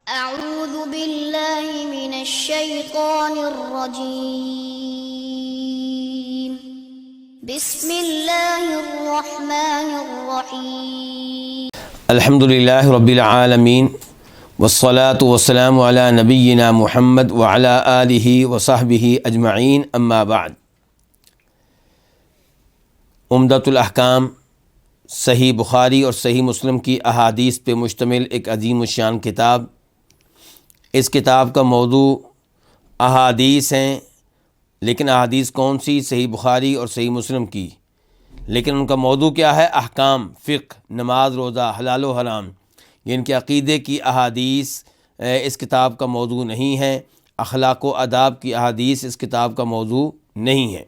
أعوذ بالله من الشيطان الرجيم بسم الله الرحمن الرحيم الحمد للہ رب العالمین والصلاة والسلام علی نبینا محمد وعلی آلہ وصحبہ اجمعین اما بعد۔ عمدۃ الاحکام صحیح بخاری اور صحیح مسلم کی احادیث پہ مشتمل ایک عظیم الشان کتاب۔ اس کتاب کا موضوع احادیث ہیں، لیکن احادیث کون سی؟ صحیح بخاری اور صحیح مسلم کی، لیکن ان کا موضوع کیا ہے؟ احکام، فقہ، نماز، روزہ، حلال و حرام، یہ ان کے عقیدے کی احادیث اس کتاب کا موضوع نہیں ہے۔ اخلاق و آداب کی احادیث اس کتاب کا موضوع نہیں ہے۔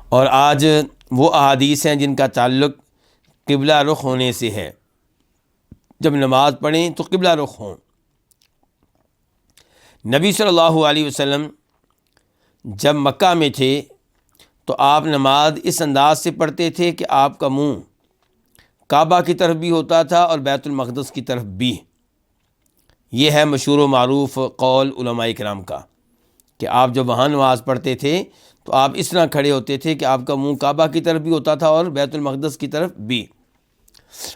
اور آج وہ احادیث ہیں جن کا تعلق قبلہ رخ ہونے سے ہے۔ جب نماز پڑھیں تو قبلہ رخ ہوں۔ نبی صلی اللہ علیہ وسلم جب مکہ میں تھے تو آپ نماز اس انداز سے پڑھتے تھے کہ آپ کا منہ کعبہ کی طرف بھی ہوتا تھا اور بیت المقدس کی طرف بھی۔ یہ ہے مشہور و معروف قول علماء کرام کا کہ آپ جب وہاں نماز پڑھتے تھے تو آپ اس طرح کھڑے ہوتے تھے کہ آپ کا منہ کعبہ کی طرف بھی ہوتا تھا اور بیت المقدس کی طرف بھی۔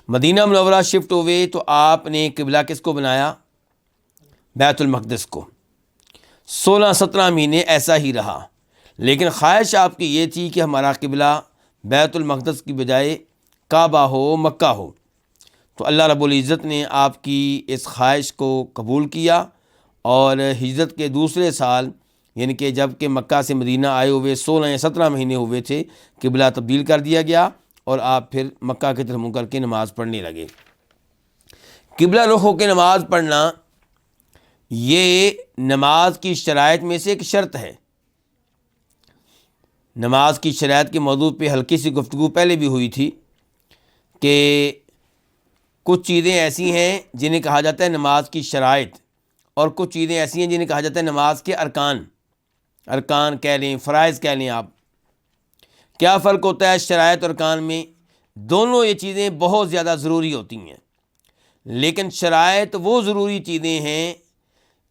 مدینہ منورہ شفٹ ہوئے تو آپ نے قبلہ کس کو بنایا؟ بیت المقدس کو۔ 16-17 مہینے ایسا ہی رہا، لیکن خواہش آپ کی یہ تھی کہ ہمارا قبلہ بیت المقدس کی بجائے کعبہ ہو، مکہ ہو۔ تو اللہ رب العزت نے آپ کی اس خواہش کو قبول کیا، اور ہجرت کے دوسرے سال، یعنی کہ جب کہ مکہ سے مدینہ آئے ہوئے 16 یا 17 مہینے ہوئے تھے، قبلہ تبدیل کر دیا گیا اور آپ پھر مکہ کی طرف منہ کر کے نماز پڑھنے لگے۔ قبلہ رخ ہو کے نماز پڑھنا یہ نماز کی شرائط میں سے ایک شرط ہے۔ نماز کی شرائط کے موضوع پہ ہلکی سی گفتگو پہلے بھی ہوئی تھی کہ کچھ چیزیں ایسی ہیں جنہیں کہا جاتا ہے نماز کی شرائط، اور کچھ چیزیں ایسی ہیں جنہیں کہا جاتا ہے نماز کے ارکان کہہ لیں، فرائض کہہ لیں آپ۔ کیا فرق ہوتا ہے شرائط اور ارکان میں؟ دونوں یہ چیزیں بہت زیادہ ضروری ہوتی ہیں، لیکن شرائط وہ ضروری چیزیں ہیں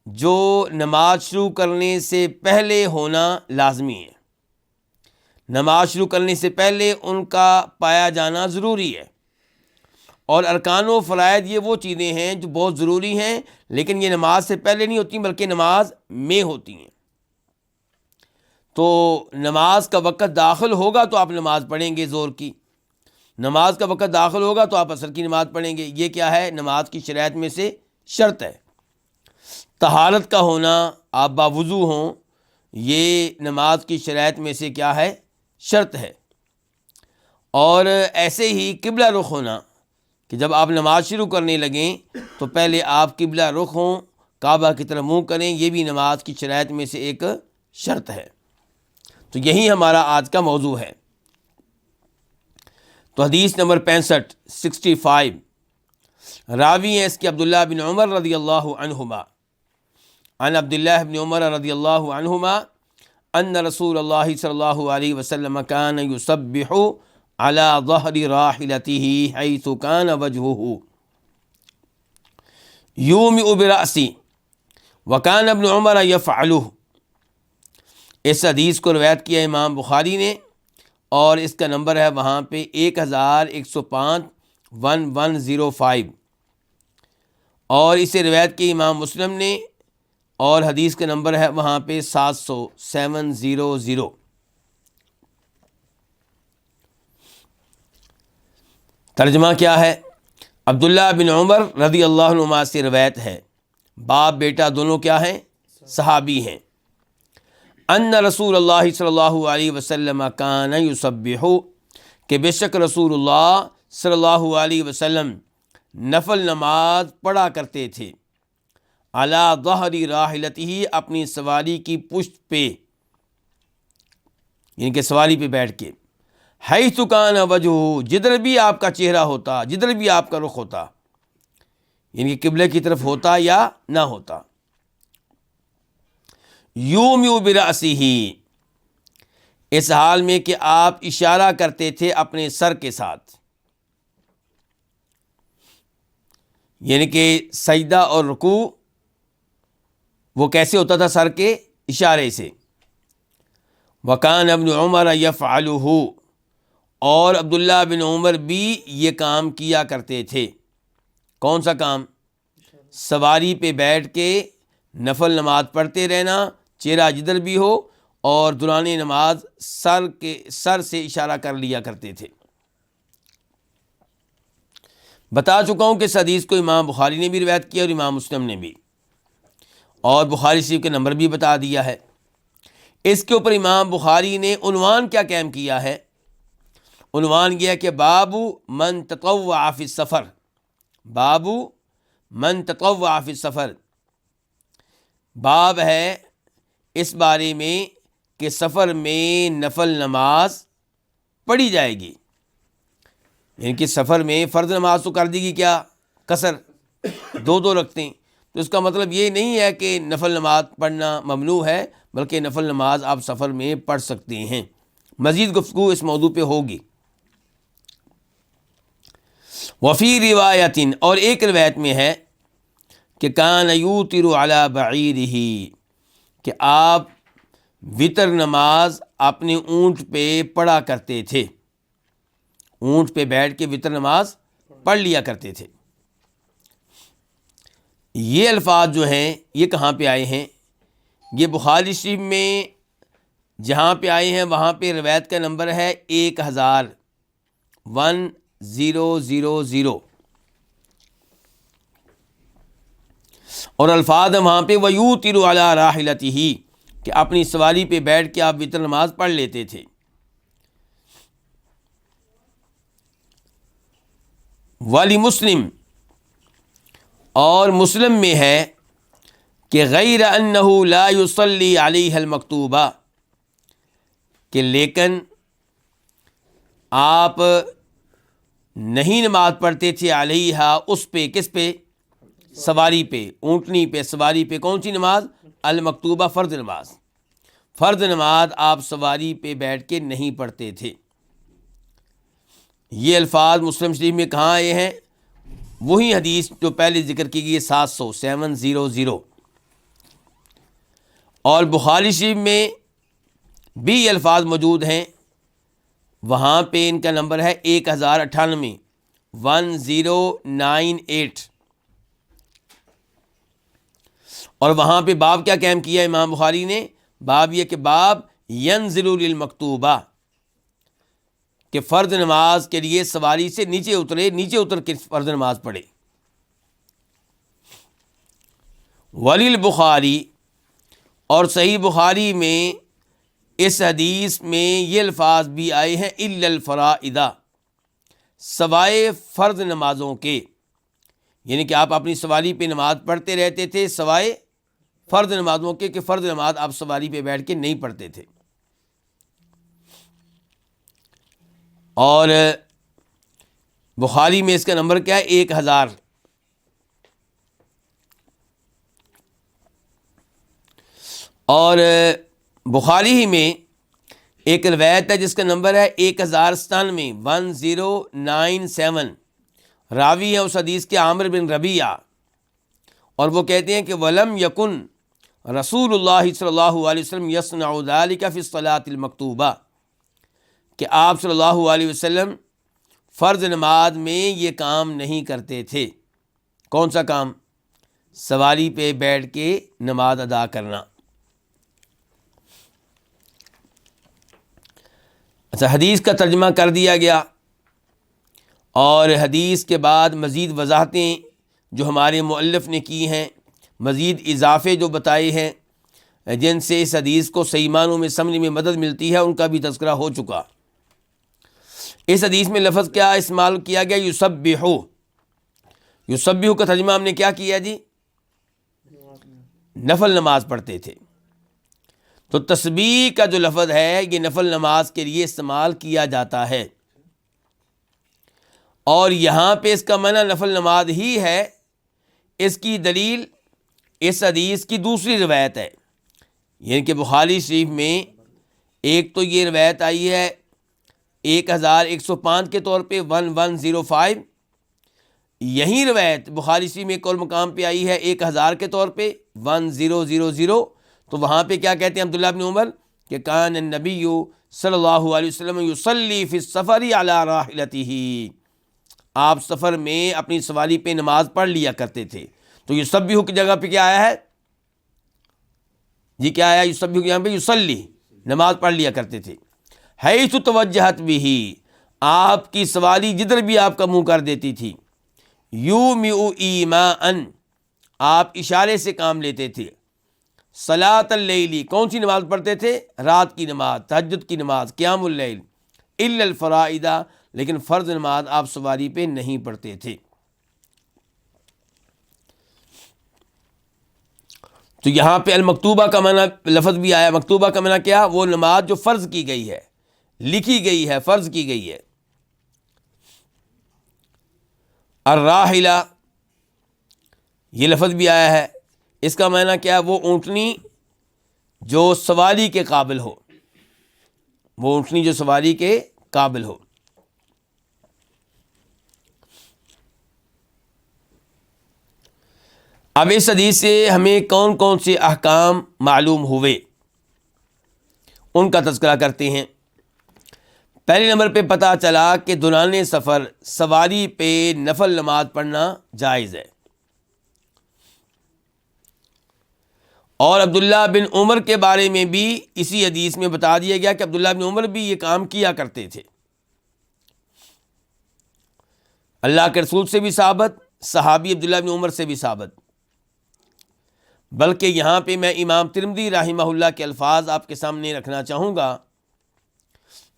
جو نماز شروع کرنے سے پہلے ہونا لازمی ہے۔ نماز شروع کرنے سے پہلے ان کا پایا جانا ضروری ہے۔ اور ارکان و فرائض یہ وہ چیزیں ہیں جو بہت ضروری ہیں، لیکن یہ نماز سے پہلے نہیں ہوتی بلکہ نماز میں ہوتی ہیں۔ تو نماز کا وقت داخل ہوگا تو آپ نماز پڑھیں گے ظہر کی، نماز کا وقت داخل ہوگا تو آپ عصر کی نماز پڑھیں گے۔ یہ کیا ہے؟ نماز کی شرائط میں سے شرط ہے۔ طہارت کا ہونا، آپ باوضو ہوں، یہ نماز کی شرائط میں سے کیا ہے؟ شرط ہے۔ اور ایسے ہی قبلہ رخ ہونا کہ جب آپ نماز شروع کرنے لگیں تو پہلے آپ قبلہ رخ ہوں، کعبہ کی طرف منہ کریں، یہ بھی نماز کی شرائط میں سے ایک شرط ہے۔ تو یہی ہمارا آج کا موضوع ہے۔ تو حدیث نمبر 65 راوی ہیں اس کے عبداللہ بن عمر رضی اللہ عنہما، عن عبداللہ بن عمر رضی اللہ عنہما ان رسول اللہ صلی اللہ علیہ وسلم کان یسبح علی ظہر راحلتہ حیث کان وجہہ یومئ برأسہ وکان ابن عمر یفعلہ۔ اس حدیث کو روایت کیا امام بخاری نے، اور اس کا نمبر ہے وہاں پہ 1105 اور اسے روایت کی امام مسلم نے، اور حدیث کا نمبر ہے وہاں پہ 700۔ ترجمہ کیا ہے؟ عبداللہ بن عمر رضی اللہ عنہما سے روایت ہے، باپ بیٹا دونوں کیا ہیں؟ صحابی ہیں۔ ان رسول اللہ صلی اللہ علیہ وسلم کان یسبح، کہ بے شک رسول اللہ صلی اللہ علیہ وسلم نفل نماز پڑھا کرتے تھے، علی ظہر راحلتہ، اپنی سواری کی پشت پہ، یعنی کہ سواری پہ بیٹھ کے، حیث کان وجہہ، جدھر بھی آپ کا چہرہ ہوتا، جدھر بھی آپ کا رخ ہوتا، یعنی کہ قبلے کی طرف ہوتا یا نہ ہوتا۔ یومئ برأسہ، اس حال میں کہ آپ اشارہ کرتے تھے اپنے سر کے ساتھ، یعنی کہ سجدہ اور رکوع وہ کیسے ہوتا تھا؟ سر کے اشارے سے. وکان ابن عمر یفعلہ، اور عبداللہ بن عمر بھی یہ کام کیا کرتے تھے. کون سا کام؟ سواری پہ بیٹھ کے نفل نماز پڑھتے رہنا، چہرہ جدھر بھی ہو، اور دوران نماز سر سے اشارہ کر لیا کرتے تھے. بتا چکا ہوں کہ اس حدیث کو امام بخاری نے بھی روایت کیا اور امام مسلم نے بھی، اور بخاری شریف کے نمبر بھی بتا دیا ہے. اس کے اوپر امام بخاری نے عنوان کیا قائم کیا ہے؟ عنوان یہ ہے کہ باب من تطوع فی السفر، باب من تطوع فی السفر، باب ہے اس بارے میں کہ سفر میں نفل نماز پڑھی جائے گی. یعنی کہ سفر میں فرض نماز تو کر دی گی کیا؟ قصر، دو رکھتے ہیں. تو اس کا مطلب یہ نہیں ہے کہ نفل نماز پڑھنا ممنوع ہے، بلکہ نفل نماز آپ سفر میں پڑھ سکتے ہیں. مزید گفتگو اس موضوع پہ ہوگی. وفی روایت، اور ایک روایت میں ہے کہ کان یوتر علی بعیرہ، کہ آپ وطر نماز اپنے اونٹ پہ پڑھا کرتے تھے. اونٹ پہ بیٹھ کے وطر نماز پڑھ لیا کرتے تھے. یہ الفاظ جو ہیں یہ کہاں پہ آئے ہیں؟ یہ بخاری شریف میں جہاں پہ آئے ہیں وہاں پہ روایت کا نمبر ہے 1000، اور الفاظ وہاں پہ وَيُوتِرُ عَلَىٰ رَاحِلَتِهِ، کہ اپنی سواری پہ بیٹھ کے آپ وطر نماز پڑھ لیتے تھے. وَلِمُسْلِمٍ، اور مسلم میں ہے کہ غیر انہ لا یصلی علیہ المکتوبہ، کہ لیکن آپ نہیں نماز پڑھتے تھے علیہ اس پہ، کس پہ؟ سواری پہ، اونٹنی پہ، سواری پہ. کون سی نماز؟ المکتوبہ، فرض نماز. فرض نماز آپ سواری پہ بیٹھ کے نہیں پڑھتے تھے. یہ الفاظ مسلم شریف میں کہاں آئے ہیں؟ وہی حدیث جو پہلے ذکر کی گئی 700، اور بخاری شریف میں بھی یہ الفاظ موجود ہیں. وہاں پہ ان کا نمبر ہے 1098، 1098. اور وہاں پہ باب کیا قائم کیا امام بخاری نے؟ باب یہ کہ باب ینزل للمکتوبہ، کہ فرض نماز کے لیے سواری سے نیچے اتر کے فرض نماز پڑھے. وللبخاری، اور صحیح بخاری میں اس حدیث میں یہ الفاظ بھی آئے ہیں الا الفرائض، سوائے فرض نمازوں کے. یعنی کہ آپ اپنی سواری پہ نماز پڑھتے رہتے تھے سوائے فرض نمازوں کے، کہ فرض نماز آپ سواری پہ بیٹھ کے نہیں پڑھتے تھے. اور بخاری میں اس کا نمبر کیا ہے؟ 1000. اور بخاری ہی میں ایک روایت ہے جس کا نمبر ہے 1097، 1097. راوی ہے اس حدیث کے عامر بن ربیعہ، اور وہ کہتے ہیں کہ وَلَمْ يَكُنْ رسول اللہ صلی اللہ علیہ وسلم يَصْنَعُ ذَلِكَ فِي الصَّلَاةِ الْمَكْتُوبَةِ، کہ آپ صلی اللہ علیہ وسلم فرض نماز میں یہ کام نہیں کرتے تھے. کون سا کام؟ سواری پہ بیٹھ کے نماز ادا کرنا. اچھا، حدیث کا ترجمہ کر دیا گیا، اور حدیث کے بعد مزید وضاحتیں جو ہمارے مؤلف نے کی ہیں، مزید اضافے جو بتائے ہیں جن سے اس حدیث کو صحیح معنوں میں سمجھنے میں مدد ملتی ہے، ان کا بھی تذکرہ ہو چکا. اس حدیث میں لفظ کیا استعمال کیا گیا؟ یسبحو. یسبحو کا ترجمہ ہم نے کیا کیا جی؟ نفل نماز پڑھتے تھے. تو تسبیح کا جو لفظ ہے یہ نفل نماز کے لیے استعمال کیا جاتا ہے، اور یہاں پہ اس کا معنی نفل نماز ہی ہے. اس کی دلیل اس حدیث کی دوسری روایت ہے، یعنی کہ بخاری شریف میں ایک تو یہ روایت آئی ہے 1105 کے طور پہ 1105، یہی روایت بخاری شریف میں ایک اور مقام پہ آئی ہے 1000 کے طور پہ 1000، تو وہاں پہ کیا کہتے ہیں عبداللہ بن عمر کہ کان النبی صلی اللہ علیہ وسلم یصلی فی السفر علی راحلتہ، آپ سفر میں اپنی سواری پہ نماز پڑھ لیا کرتے تھے. تو یسبح کی جگہ پہ کیا آیا ہے جی؟ کیا آیا یسبح کی جگہ پہ؟ یصلی، نماز پڑھ لیا کرتے تھے. حیث توجہت بہ، آپ کی سواری جدھر بھی آپ کا منہ کر دیتی تھی. یومئ ایماء، آپ اشارے سے کام لیتے تھے. صلاۃ اللیل، کون سی نماز پڑھتے تھے؟ رات کی نماز، تہجد کی نماز، قیام اللیل. الا الفرائض، لیکن فرض نماز آپ سواری پہ نہیں پڑھتے تھے. تو یہاں پہ المکتوبہ کا معنی لفظ بھی آیا. مکتوبہ کا معنی کیا؟ وہ نماز جو فرض کی گئی ہے، لکھی گئی ہے، فرض کی گئی ہے. الراحلہ یہ لفظ بھی آیا ہے، اس کا معنی کیا؟ وہ اونٹنی جو سواری کے قابل ہو، وہ اونٹنی جو سواری کے قابل ہو. اب اس حدیث سے ہمیں کون کون سے احکام معلوم ہوئے ان کا تذکرہ کرتے ہیں. پہلے نمبر پہ پتہ چلا کہ دوران سفر سواری پہ نفل نماز پڑھنا جائز ہے. اور عبداللہ بن عمر کے بارے میں بھی اسی حدیث میں بتا دیا گیا کہ عبداللہ بن عمر بھی یہ کام کیا کرتے تھے. اللہ کے رسول سے بھی ثابت، صحابی عبداللہ بن عمر سے بھی ثابت. بلکہ یہاں پہ میں امام ترمذی رحمہ اللہ کے الفاظ آپ کے سامنے رکھنا چاہوں گا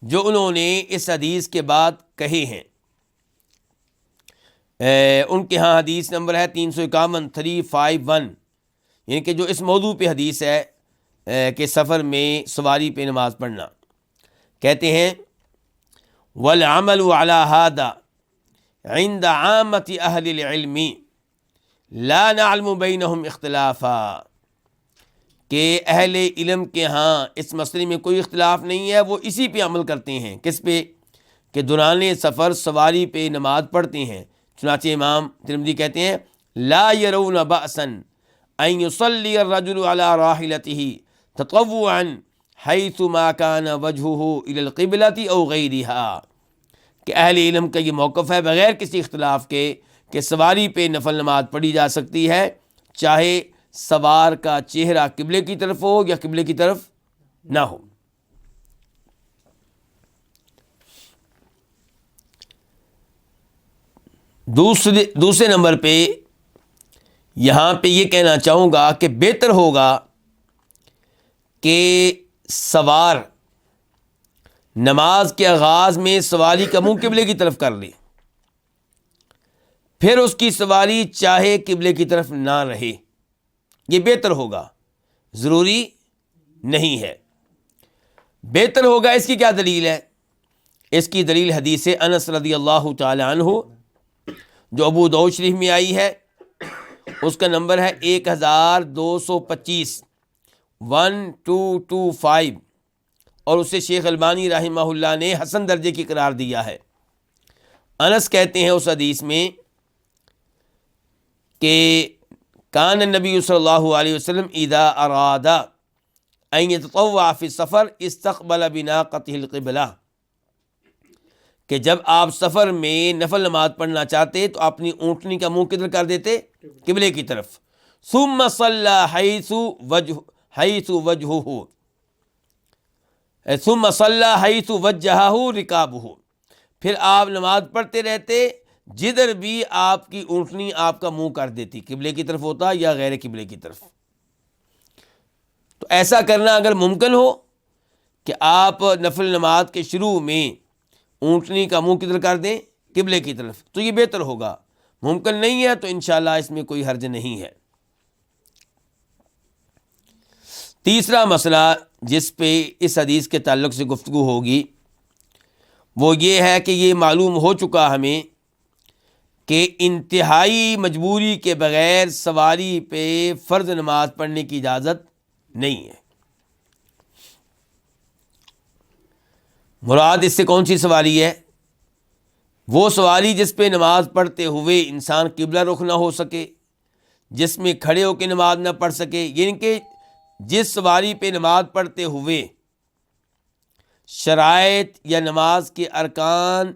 جو انہوں نے اس حدیث کے بعد کہے ہیں. ان کے ہاں حدیث نمبر ہے 351 351، یعنی کہ جو اس موضوع پہ حدیث ہے کہ سفر میں سواری پہ نماز پڑھنا. کہتے ہیں والعمل على هذا عند عامة اہل العلم لا نعلم بینہم اختلافا، کہ اہل علم کے ہاں اس مسئلے میں کوئی اختلاف نہیں ہے، وہ اسی پہ عمل کرتے ہیں. کس پہ؟ کہ دوران سفر سواری پہ نماز پڑھتے ہیں. چنانچہ امام ترمذی کہتے ہیں لا يرون بأسا ان يصلي الرجل على راحلته تطوعا حيث ما كان وجهه الى القبلة او غيرها، کہ اہل علم کا یہ موقف ہے بغیر کسی اختلاف کے کہ سواری پہ نفل نماز پڑھی جا سکتی ہے چاہے سوار کا چہرہ قبلے کی طرف ہو یا قبلے کی طرف نہ ہو. دوسرے نمبر پہ یہاں پہ یہ کہنا چاہوں گا کہ بہتر ہوگا کہ سوار نماز کے آغاز میں سواری کا منہ قبلے کی طرف کر لے، پھر اس کی سواری چاہے قبلے کی طرف نہ رہے. یہ بہتر ہوگا، ضروری نہیں ہے. بہتر ہوگا اس کی کیا دلیل ہے؟ اس کی دلیل حدیث انس رضی اللہ تعالی عنہ جو ابو داؤد شریف میں آئی ہے، اس کا نمبر ہے 1225 1225، اور اسے شیخ البانی رحمہ اللہ نے حسن درجے کی قرار دیا ہے. انس کہتے ہیں اس حدیث میں کہ کان النبی صلی اللہ علیہ وسلم اذا اراد ان يتطوع فی السفر استقبل بناقته القبلہ، کہ جب آپ سفر میں نفل نماز پڑھنا چاہتے تو اپنی اونٹنی کا منہ کدھر کر دیتے؟ قبلے کی طرف. ثم صلی حیث وجہہ ثم صلی حیث وجہہ رکابہ، پھر آپ نماز پڑھتے رہتے جدھر بھی آپ کی اونٹنی آپ کا منہ کر دیتی، قبلے کی طرف ہوتا یا غیر قبلے کی طرف. تو ایسا کرنا اگر ممکن ہو کہ آپ نفل نماز کے شروع میں اونٹنی کا منہ کدھر کر دیں؟ قبلے کی طرف، تو یہ بہتر ہوگا. ممکن نہیں ہے تو انشاءاللہ اس میں کوئی حرج نہیں ہے. تیسرا مسئلہ جس پہ اس حدیث کے تعلق سے گفتگو ہوگی وہ یہ ہے کہ یہ معلوم ہو چکا ہمیں کہ انتہائی مجبوری کے بغیر سواری پہ فرض نماز پڑھنے کی اجازت نہیں ہے. مراد اس سے کون سی سواری ہے؟ وہ سواری جس پہ نماز پڑھتے ہوئے انسان قبلہ رخ نہ ہو سکے، جس میں کھڑے ہو کے نماز نہ پڑھ سکے، یعنی کہ جس سواری پہ نماز پڑھتے ہوئے شرائط یا نماز کے ارکان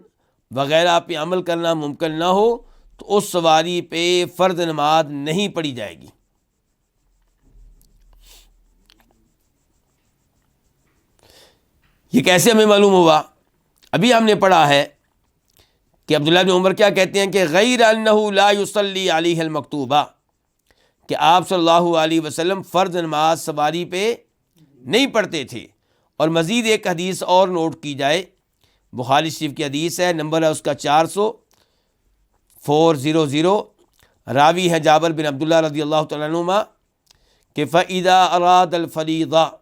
وغیرہ پہ عمل کرنا ممکن نہ ہو، تو اس سواری پہ فرض نماز نہیں پڑھی جائے گی۔ یہ کیسے ہمیں معلوم ہوا؟ ابھی ہم نے پڑھا ہے کہ عبداللہ بن عمر کیا کہتے ہیں کہ غیر انہ لا یصلی علیہ المکتوبہ، کہ آپ صلی اللہ علیہ وسلم فرض نماز سواری پہ نہیں پڑھتے تھے۔ اور مزید ایک حدیث اور نوٹ کی جائے، بخاری شریف کی حدیث ہے، نمبر ہے اس کا 400، راوی ہے جابر بن عبداللہ رضی اللہ تعالیٰ عنہما کہ فَإِذَا أَرَادَ الْفَرِيضَةَ،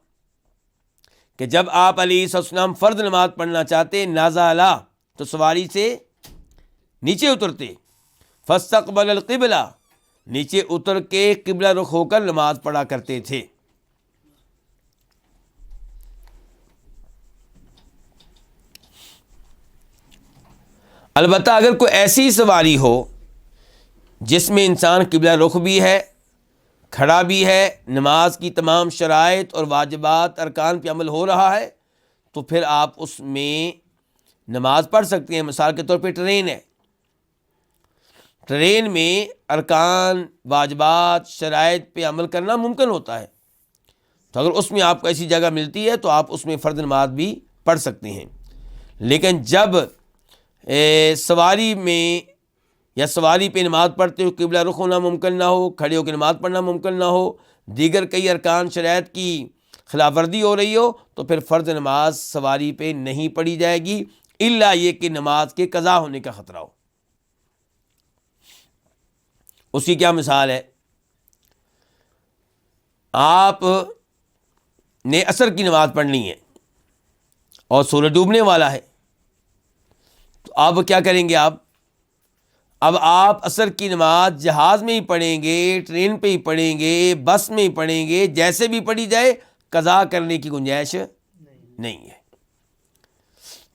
کہ جب آپ علیہ السلام فرض نماز پڑھنا چاہتے، نازلا، تو سواری سے نیچے اترتے، فَاسْتَقْبَلَ الْقِبْلَةَ، نیچے اتر کے قبلہ رخ ہو کر نماز پڑھا کرتے تھے۔ البتہ اگر کوئی ایسی سواری ہو جس میں انسان قبلہ رخ بھی ہے، کھڑا بھی ہے، نماز کی تمام شرائط اور واجبات ارکان پہ عمل ہو رہا ہے، تو پھر آپ اس میں نماز پڑھ سکتے ہیں۔ مثال کے طور پہ ٹرین ہے، ٹرین میں ارکان، واجبات، شرائط پہ عمل کرنا ممکن ہوتا ہے، تو اگر اس میں آپ کو ایسی جگہ ملتی ہے تو آپ اس میں فرض نماز بھی پڑھ سکتے ہیں۔ لیکن جب سواری میں یا سواری پہ نماز پڑھتے ہوئے قبلہ رخ ہونا ممکن نہ ہو، کھڑے ہو کے نماز پڑھنا ممکن نہ ہو، دیگر کئی ارکان شرائط کی خلاف ورزی ہو رہی ہو، تو پھر فرض نماز سواری پہ نہیں پڑھی جائے گی، الا یہ کہ نماز کے قضا ہونے کا خطرہ ہو۔ اس کی کیا مثال ہے؟ آپ نے عصر کی نماز پڑھنی ہے اور سورج ڈوبنے والا ہے، تو آپ کیا کریں گے؟ اب آپ عصر کی نماز جہاز میں ہی پڑھیں گے، ٹرین پہ ہی پڑھیں گے، بس میں ہی پڑھیں گے، جیسے بھی پڑھی جائے قضا کرنے کی گنجائش نہیں ہے۔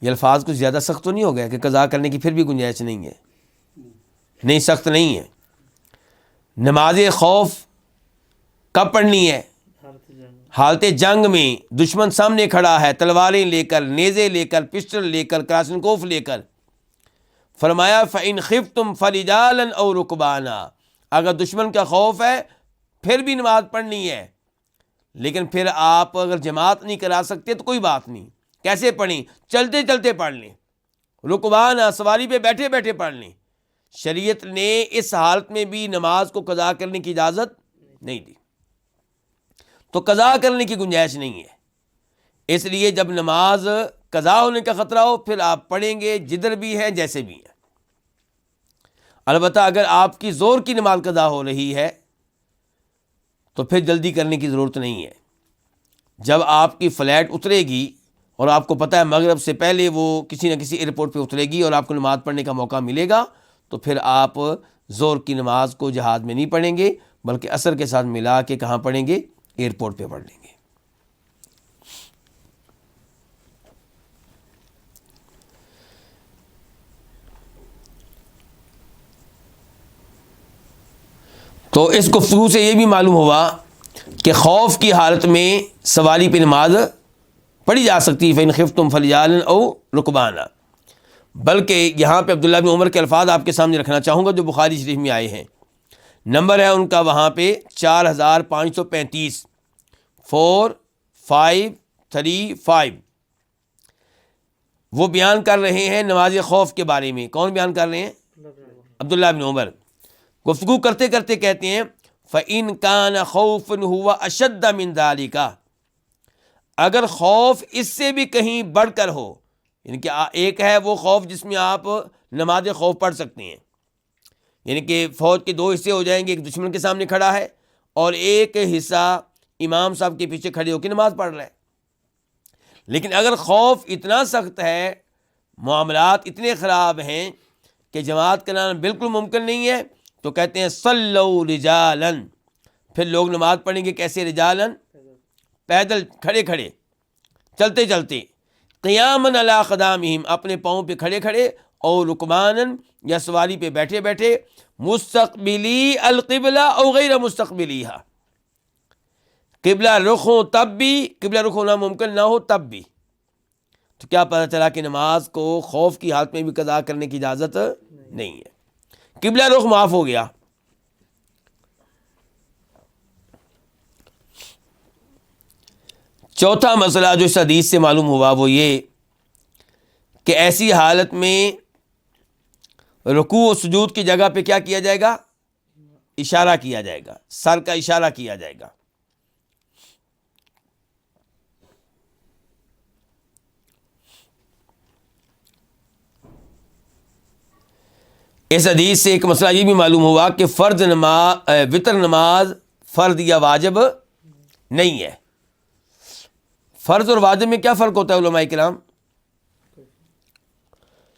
یہ الفاظ کچھ زیادہ سخت تو نہیں ہو گیا کہ قضا کرنے کی پھر بھی گنجائش نہیں ہے؟ نہیں، سخت نہیں ہے۔ نماز خوف کب پڑھنی ہے؟ حالت جنگ میں، دشمن سامنے کھڑا ہے، تلواریں لے کر، نیزے لے کر، پسٹل لے کر، کراشنکوف لے کر۔ فرمایا فَإِنْ خِفْتُمْ فَرِجَالًا أَوْ رُكْبَانًا، اگر دشمن کا خوف ہے پھر بھی نماز پڑھنی ہے، لیکن پھر آپ اگر جماعت نہیں کرا سکتے تو کوئی بات نہیں، کیسے پڑھیں؟ چلتے چلتے پڑھ لیں، رکبانا، سواری پہ بیٹھے بیٹھے پڑھ لیں۔ شریعت نے اس حالت میں بھی نماز کو قضا کرنے کی اجازت نہیں دی، تو قضا کرنے کی گنجائش نہیں ہے۔ اس لیے جب نماز قضا ہونے کا خطرہ ہو پھر آپ پڑھیں گے، جدھر بھی ہیں، جیسے بھی ہیں۔ البتہ اگر آپ کی زور کی نماز قضا ہو رہی ہے تو پھر جلدی کرنے کی ضرورت نہیں ہے۔ جب آپ کی فلائٹ اترے گی اور آپ کو پتہ ہے مغرب سے پہلے وہ کسی نہ کسی ایئرپورٹ پہ اترے گی اور آپ کو نماز پڑھنے کا موقع ملے گا، تو پھر آپ زور کی نماز کو جہاز میں نہیں پڑھیں گے، بلکہ عصر کے ساتھ ملا کے کہاں پڑھیں گے؟ ایئرپورٹ پہ پڑھ لیں گے۔ تو اس گفتگو سے یہ بھی معلوم ہوا کہ خوف کی حالت میں سواری پہ نماز پڑھی جا سکتی ہے، فَإِنْ خِفْتُمْ فَرِجَالًا أَوْ رُكْبَانًا۔ بلکہ یہاں پہ عبداللہ بن عمر کے الفاظ آپ کے سامنے رکھنا چاہوں گا جو بخاری شریف میں آئے ہیں، نمبر ہے ان کا وہاں پہ 4535، 4535۔ وہ بیان کر رہے ہیں نماز خوف کے بارے میں۔ کون بیان کر رہے ہیں؟ عبداللہ بن عمر۔ گفتگو کرتے کرتے کہتے ہیں فَإِنْ كَانَ خَوْفٌ هُوَ أَشَدَّ مِنْ ذَلِكَ، اگر خوف اس سے بھی کہیں بڑھ کر ہو، یعنی کہ ایک ہے وہ خوف جس میں آپ نماز خوف پڑھ سکتے ہیں، یعنی کہ فوج کے دو حصے ہو جائیں گے، ایک دشمن کے سامنے کھڑا ہے اور ایک حصہ امام صاحب کے پیچھے کھڑے ہو کے نماز پڑھ رہا ہے۔ لیکن اگر خوف اتنا سخت ہے، معاملات اتنے خراب ہیں کہ جماعت کرانا بالکل ممکن نہیں ہے، تو کہتے ہیں صلوا رجالا، پھر لوگ نماز پڑھیں گے کیسے؟ رجالا، پیدل، کھڑے کھڑے، چلتے چلتے، قیاما علی اقدامہم، اپنے پاؤں پہ کھڑے کھڑے، او رکبانن یا سواری پہ بیٹھے بیٹھے، مستقبلی القبلہ او غیر مستقبلیہا، قبلہ رخ ہو تب بھی، قبلہ رخ ہونا ممکن نہ ہو تب بھی. تو کیا پتہ چلا کہ نماز کو خوف کی حالت میں بھی قضا کرنے کی اجازت نہیں ہے. قبلہ رخ معاف ہو گیا. چوتھا مسئلہ جو اس حدیث سے معلوم ہوا وہ یہ کہ ایسی حالت میں رکوع و سجود کی جگہ پہ کیا کیا جائے گا؟ اشارہ کیا جائے گا، سر کا اشارہ کیا جائے گا. اس حدیث سے ایک مسئلہ یہ بھی معلوم ہوا کہ وتر نماز فرض یا واجب نہیں ہے. فرض اور واجب میں کیا فرق ہوتا ہے علماء کرام؟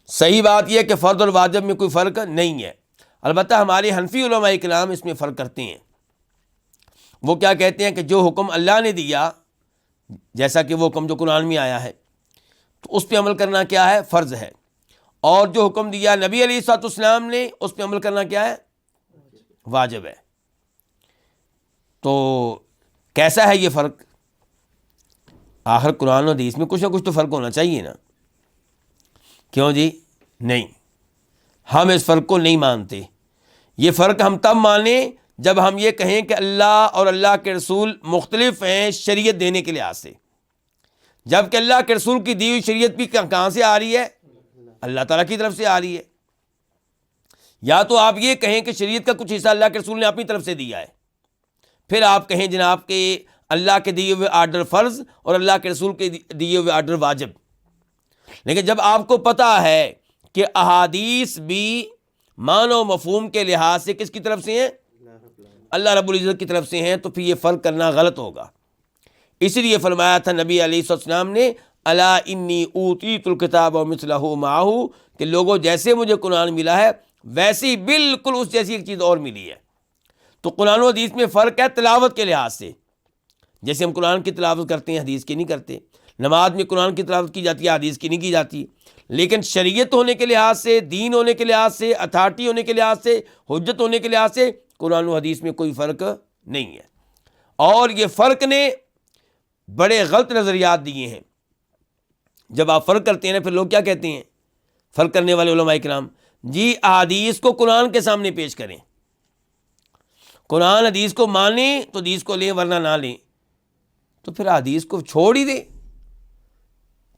صحیح بات یہ ہے کہ فرض اور واجب میں کوئی فرق نہیں ہے. البتہ ہمارے حنفی علماء کرام اس میں فرق کرتے ہیں. وہ کیا کہتے ہیں کہ جو حکم اللہ نے دیا، جیسا کہ وہ حکم جو قرآن میں آیا ہے، تو اس پہ عمل کرنا کیا ہے؟ فرض ہے. اور جو حکم دیا نبی علیہ الصلوۃ والسلام نے، اس پہ عمل کرنا کیا ہے؟ واجب ہے. تو کیسا ہے یہ فرق؟ آخر قرآن و حدیث میں کچھ نہ کچھ تو فرق ہونا چاہیے نا. کیوں جی؟ نہیں، ہم اس فرق کو نہیں مانتے. یہ فرق ہم تب مانیں جب ہم یہ کہیں کہ اللہ اور اللہ کے رسول مختلف ہیں شریعت دینے کے لحاظ سے، جبکہ اللہ کے رسول کی دی ہوئی شریعت بھی کہاں سے آ رہی ہے؟ اللہ تعالیٰ کی طرف سے آ رہی ہے. یا تو آپ یہ کہیں کہ شریعت کا کچھ حصہ اللہ کے رسول نے اپنی طرف سے دیا ہے، پھر آپ کہیں جناب کہ اللہ کے دیے ہوئے آرڈر فرض اور اللہ کے رسول کے دیے ہوئے آرڈر واجب. لیکن جب آپ کو پتہ ہے کہ احادیث بھی معنی و مفہوم کے لحاظ سے کس کی طرف سے ہیں؟ اللہ رب العزت کی طرف سے ہیں، تو پھر یہ فرق کرنا غلط ہوگا. اسی لیے فرمایا تھا نبی علیہ السلام نے، الا انی اوتیت الکتاب ومثلہ معہ، کہ لوگوں جیسے مجھے قرآن ملا ہے ویسے ہی بالکل اس جیسی ایک چیز اور ملی ہے. تو قرآن و حدیث میں فرق ہے تلاوت کے لحاظ سے. جیسے ہم قرآن کی تلاوت کرتے ہیں، حدیث کی نہیں کرتے. نماز میں قرآن کی تلاوت کی جاتی ہے، حدیث کی نہیں کی جاتی. لیکن شریعت ہونے کے لحاظ سے، دین ہونے کے لحاظ سے، اتھارٹی ہونے کے لحاظ سے، حجت ہونے کے لحاظ سے قرآن و حدیث میں کوئی فرق نہیں ہے. اور یہ فرق نے بڑے غلط نظریات دیے ہیں. جب آپ فرق کرتے ہیں نا، پھر لوگ کیا کہتے ہیں فرق کرنے والے علماء کرام؟ جی احادیث کو قرآن کے سامنے پیش کریں، قرآن حدیث کو مانیں تو حدیث کو لیں، ورنہ نہ لیں. تو پھر حدیث کو چھوڑ ہی دیں.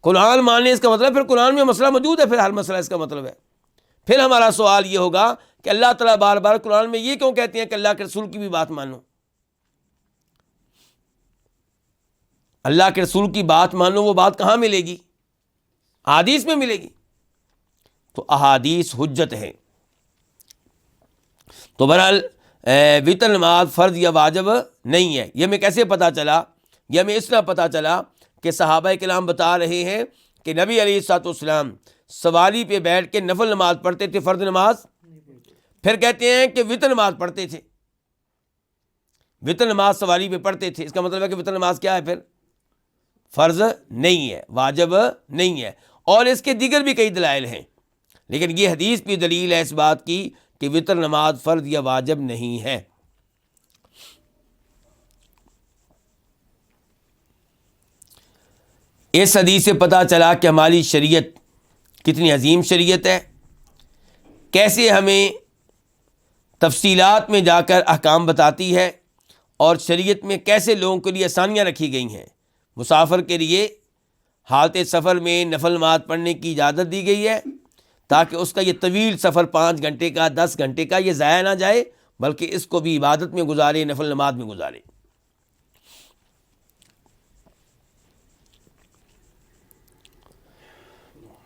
قرآن ماننے اس کا مطلب پھر قرآن میں مسئلہ موجود ہے، پھر ہر مسئلہ اس کا مطلب ہے. پھر ہمارا سوال یہ ہوگا کہ اللہ تعالیٰ بار بار قرآن میں یہ کیوں کہتے ہیں کہ اللہ کے رسول کی بھی بات مانو؟ اللہ کے رسول کی بات مانو، وہ بات کہاں ملے گی؟ احادیث میں ملے گی. تو احادیث حجت ہے. تو بہرحال وتر نماز فرض یا واجب نہیں ہے. یہ ہمیں کیسے پتہ چلا؟ یہ ہمیں اس طرح پتہ چلا کہ صحابہ کرام بتا رہے ہیں کہ نبی علیہ الصلوۃ والسلام سواری پہ بیٹھ کے نفل نماز پڑھتے تھے، فرض نماز. پھر کہتے ہیں کہ وتر نماز پڑھتے تھے، وتر نماز سواری پہ پڑھتے تھے. اس کا مطلب ہے کہ وتر نماز کیا ہے؟ پھر فرض نہیں ہے، واجب نہیں ہے. اور اس کے دیگر بھی کئی دلائل ہیں، لیکن یہ حدیث بھی دلیل ہے اس بات کی کہ وتر نماز فرض یا واجب نہیں ہے. اس حدیث سے پتہ چلا کہ ہماری شریعت کتنی عظیم شریعت ہے، کیسے ہمیں تفصیلات میں جا کر احکام بتاتی ہے، اور شریعت میں کیسے لوگوں کے لیے آسانیاں رکھی گئی ہیں. مسافر کے لیے حالت سفر میں نفل نماز پڑھنے کی اجازت دی گئی ہے تاکہ اس کا یہ طویل سفر 5 گھنٹے کا، 10 گھنٹے کا، یہ ضائع نہ جائے، بلکہ اس کو بھی عبادت میں گزارے، نفل نماز میں گزارے.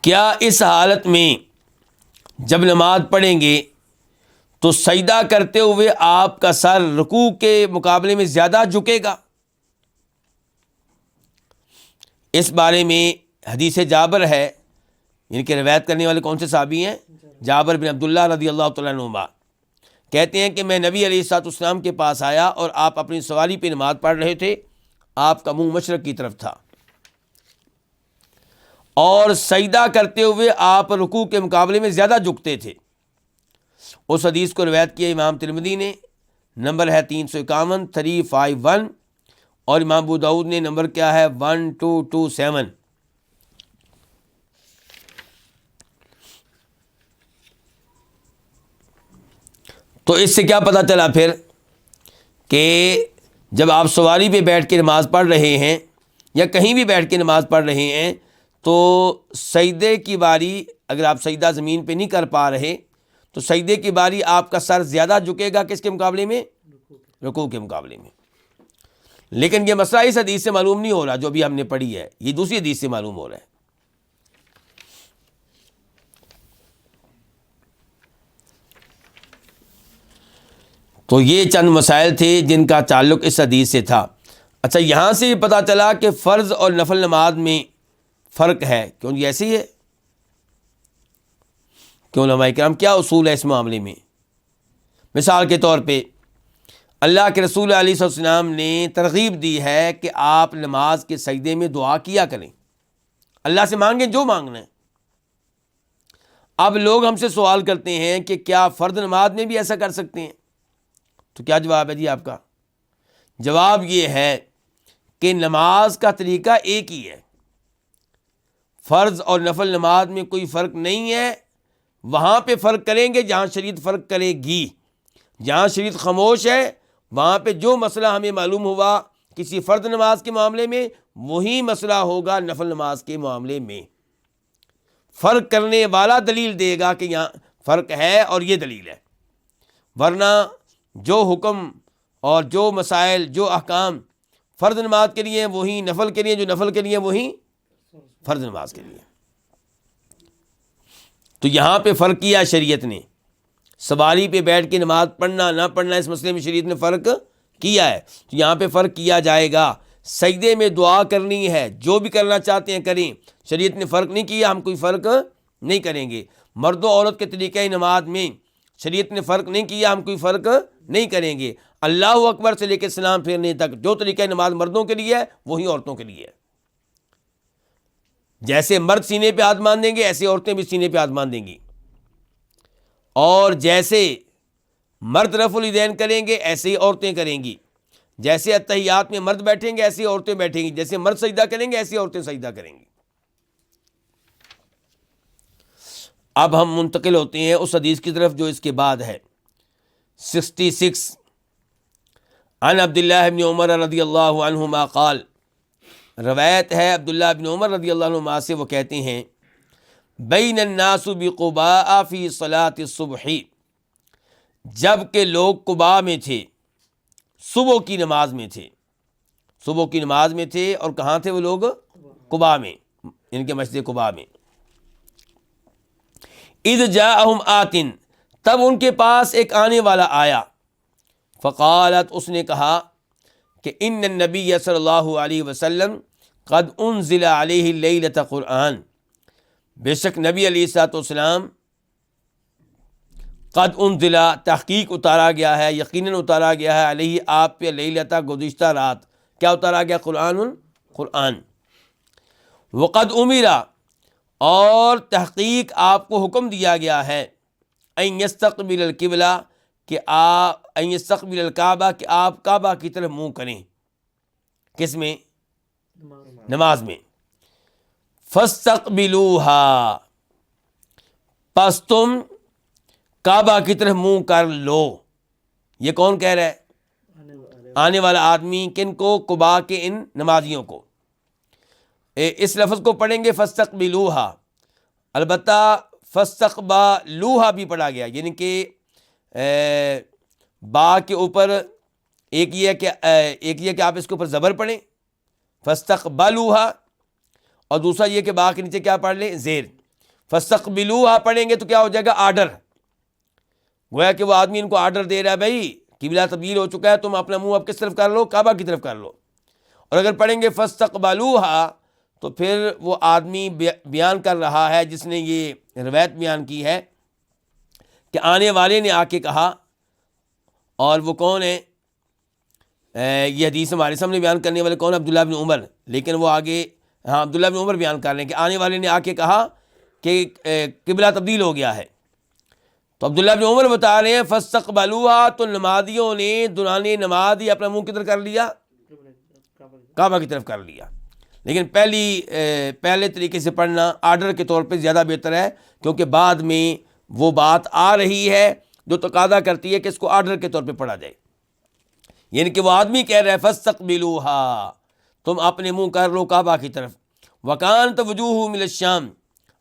کیا اس حالت میں جب نماز پڑھیں گے تو سجدہ کرتے ہوئے آپ کا سر رکوع کے مقابلے میں زیادہ جھکے گا؟ اس بارے میں حدیث جابر ہے، یعنی کہ روایت کرنے والے کون سے صحابی ہیں؟ جابر بن عبداللہ رضی اللہ تعالیٰ عنہما. کہتے ہیں کہ میں نبی علیہ الصلوۃ والسلام کے پاس آیا اور آپ اپنی سواری پہ نماز پڑھ رہے تھے. آپ کا منہ مشرق کی طرف تھا اور سجدہ کرتے ہوئے آپ رکوع کے مقابلے میں زیادہ جھکتے تھے۔ اس حدیث کو روایت کیا امام ترمذی نے، نمبر ہے 351 351، اور امام ابو داؤد نے نمبر کیا ہے 1227۔ تو اس سے کیا پتہ چلا پھر کہ جب آپ سواری پہ بیٹھ کے نماز پڑھ رہے ہیں یا کہیں بھی بیٹھ کے نماز پڑھ رہے ہیں تو سجدے کی باری، اگر آپ سجدہ زمین پہ نہیں کر پا رہے تو سجدے کی باری آپ کا سر زیادہ جھکے گا کس کے مقابلے میں؟ رکوع کے مقابلے میں۔ لیکن یہ مسئلہ اس حدیث سے معلوم نہیں ہو رہا جو بھی ہم نے پڑھی ہے، یہ دوسری حدیث سے معلوم ہو رہا ہے۔ تو یہ چند مسائل تھے جن کا تعلق اس حدیث سے تھا۔ اچھا، یہاں سے یہ پتہ چلا کہ فرض اور نفل نماز میں فرق ہے، کیوں یہ ایسے ہی ہے؟ کیوں علماء کرام کیا اصول ہے اس معاملے میں؟ مثال کے طور پہ اللہ کے رسول علیہ الصلوۃ والسلام نے ترغیب دی ہے کہ آپ نماز کے سجدے میں دعا کیا کریں، اللہ سے مانگیں جو مانگنا ہے۔ اب لوگ ہم سے سوال کرتے ہیں کہ کیا فرض نماز میں بھی ایسا کر سکتے ہیں؟ تو کیا جواب ہے جی آپ کا؟ جواب یہ ہے کہ نماز کا طریقہ ایک ہی ہے، فرض اور نفل نماز میں کوئی فرق نہیں ہے۔ وہاں پہ فرق کریں گے جہاں شریعت فرق کرے گی، جہاں شریعت خاموش ہے وہاں پہ جو مسئلہ ہمیں معلوم ہوا کسی فرض نماز کے معاملے میں وہی مسئلہ ہوگا نفل نماز کے معاملے میں۔ فرق کرنے والا دلیل دے گا کہ یہاں فرق ہے اور یہ دلیل ہے، ورنہ جو حکم اور جو مسائل جو احکام فرض نماز کے لیے وہی نفل کے لیے، جو نفل کے لیے وہی فرض نماز کے لیے۔ تو یہاں پہ فرق کیا شریعت نے، سواری پہ بیٹھ کے نماز پڑھنا نہ پڑھنا اس مسئلے میں شریعت نے فرق کیا ہے، تو یہاں پہ فرق کیا جائے گا۔ سجدے میں دعا کرنی ہے، جو بھی کرنا چاہتے ہیں کریں، شریعت نے فرق نہیں کیا، ہم کوئی فرق نہیں کریں گے۔ مرد و عورت کے طریقۂ نماز میں شریعت نے فرق نہیں کیا، ہم کوئی فرق نہیں کریں گے۔ اللہ اکبر سے لے کے سلام پھیرنے تک جو طریقۂ نماز مردوں کے لیے ہے وہی عورتوں کے لیے ہے۔ جیسے مرد سینے پہ ہاتھ باندھ دیں گے ایسے عورتیں بھی سینے پہ ہاتھ باندھ دیں گی، اور جیسے مرد رفع الیدین کریں گے ایسے ہی عورتیں کریں گی، جیسے اتحیات میں مرد بیٹھیں گے ایسے عورتیں بیٹھیں گی، جیسے مرد سجدہ کریں گے ایسے عورتیں سجدہ کریں گی۔ اب ہم منتقل ہوتے ہیں اس حدیث کی طرف جو اس کے بعد ہے 66۔ عن عبداللہ بن عمر رضی اللہ عنہما قال، روایت ہے عبداللہ بن عمر رضی اللہ عنہما سے، وہ کہتے ہیں بین الناس بقباء فی صلاۃ الصبح، جب کہ لوگ قباء میں تھے، صبح کی نماز میں تھے، صبح کی نماز میں تھے، اور کہاں تھے وہ لوگ؟ قباء میں، ان کے مسجد قباء میں۔ اذ جاءہم آت، تب ان کے پاس ایک آنے والا آیا، فقالت، اس نے کہا کہ ان النبی صلی اللہ علیہ وسلم قد انزل علیہ لیلۃ قرآن، بے شک نبی علیہ الصلوۃ والسلام قد انزل، تحقیق اتارا گیا ہے، یقیناً اتارا گیا ہے، علیہ آپ پہ، لیلۃ گزشتہ رات، کیا اتارا گیا؟ قرآن۔ وقد امرا، اور تحقیق آپ کو حکم دیا گیا ہے، ان یستقبل القبلہ، کہ آپ ان یستقبل الکعبہ، کہ آپ کعبہ کی طرف منہ کریں، کس میں؟ نماز میں۔ فاستقبلوها، پس تم کعبہ کی طرف منہ کر لو۔ یہ کون کہہ رہا ہے؟ آنے والا آدمی، کن کو؟ قباء کے ان نمازیوں کو۔ اس لفظ کو پڑھیں گے فاستقبلوها، البتہ فاستقبلوها بھی پڑھا گیا، یعنی کہ با کے اوپر ایک یہ کہ آپ اس کے اوپر زبر پڑھیں فاستقبلوها، اور دوسرا یہ کہ با کے نیچے کیا پڑھ لیں؟ زیر۔ فاستقبلوها پڑھیں گے تو کیا ہو جائے گا؟ آرڈر، گویا کہ وہ آدمی ان کو آرڈر دے رہا ہے، بھائی قبلہ تبدیل ہو چکا ہے، تم اپنا منہ اب کس طرف کر لو؟ کعبہ کی طرف کر لو۔ اور اگر پڑھیں گے فاستقبلوها تو پھر وہ آدمی بیان کر رہا ہے جس نے یہ روایت بیان کی ہے کہ آنے والے نے آ کے کہا، اور وہ کون ہے؟ یہ حدیث ہمارے سامنے بیان کرنے والے کون؟ عبداللہ بن عمر، لیکن وہ آگے ہاں عبداللہ بن عمر بیان کر رہے ہیں کہ آنے والے نے آ کے کہا کہ قبلہ تبدیل ہو گیا ہے، تو عبداللہ بن عمر بتا رہے ہیں فاستقبلوها، تو نمازیوں نے دوران نماز ہی اپنا منہ کدھر کر لیا؟ کعبہ کی طرف کر لیا۔ لیکن پہلے طریقے سے پڑھنا آرڈر کے طور پہ زیادہ بہتر ہے، کیونکہ بعد میں وہ بات آ رہی ہے جو تقاضا کرتی ہے کہ اس کو آرڈر کے طور پہ پڑھا جائے، یعنی کہ وہ آدمی کہہ رہا ہے فاستقبلوها، تم اپنے منہ کر لو کعبہ کی طرف۔ وکانت وجوہ من الشام،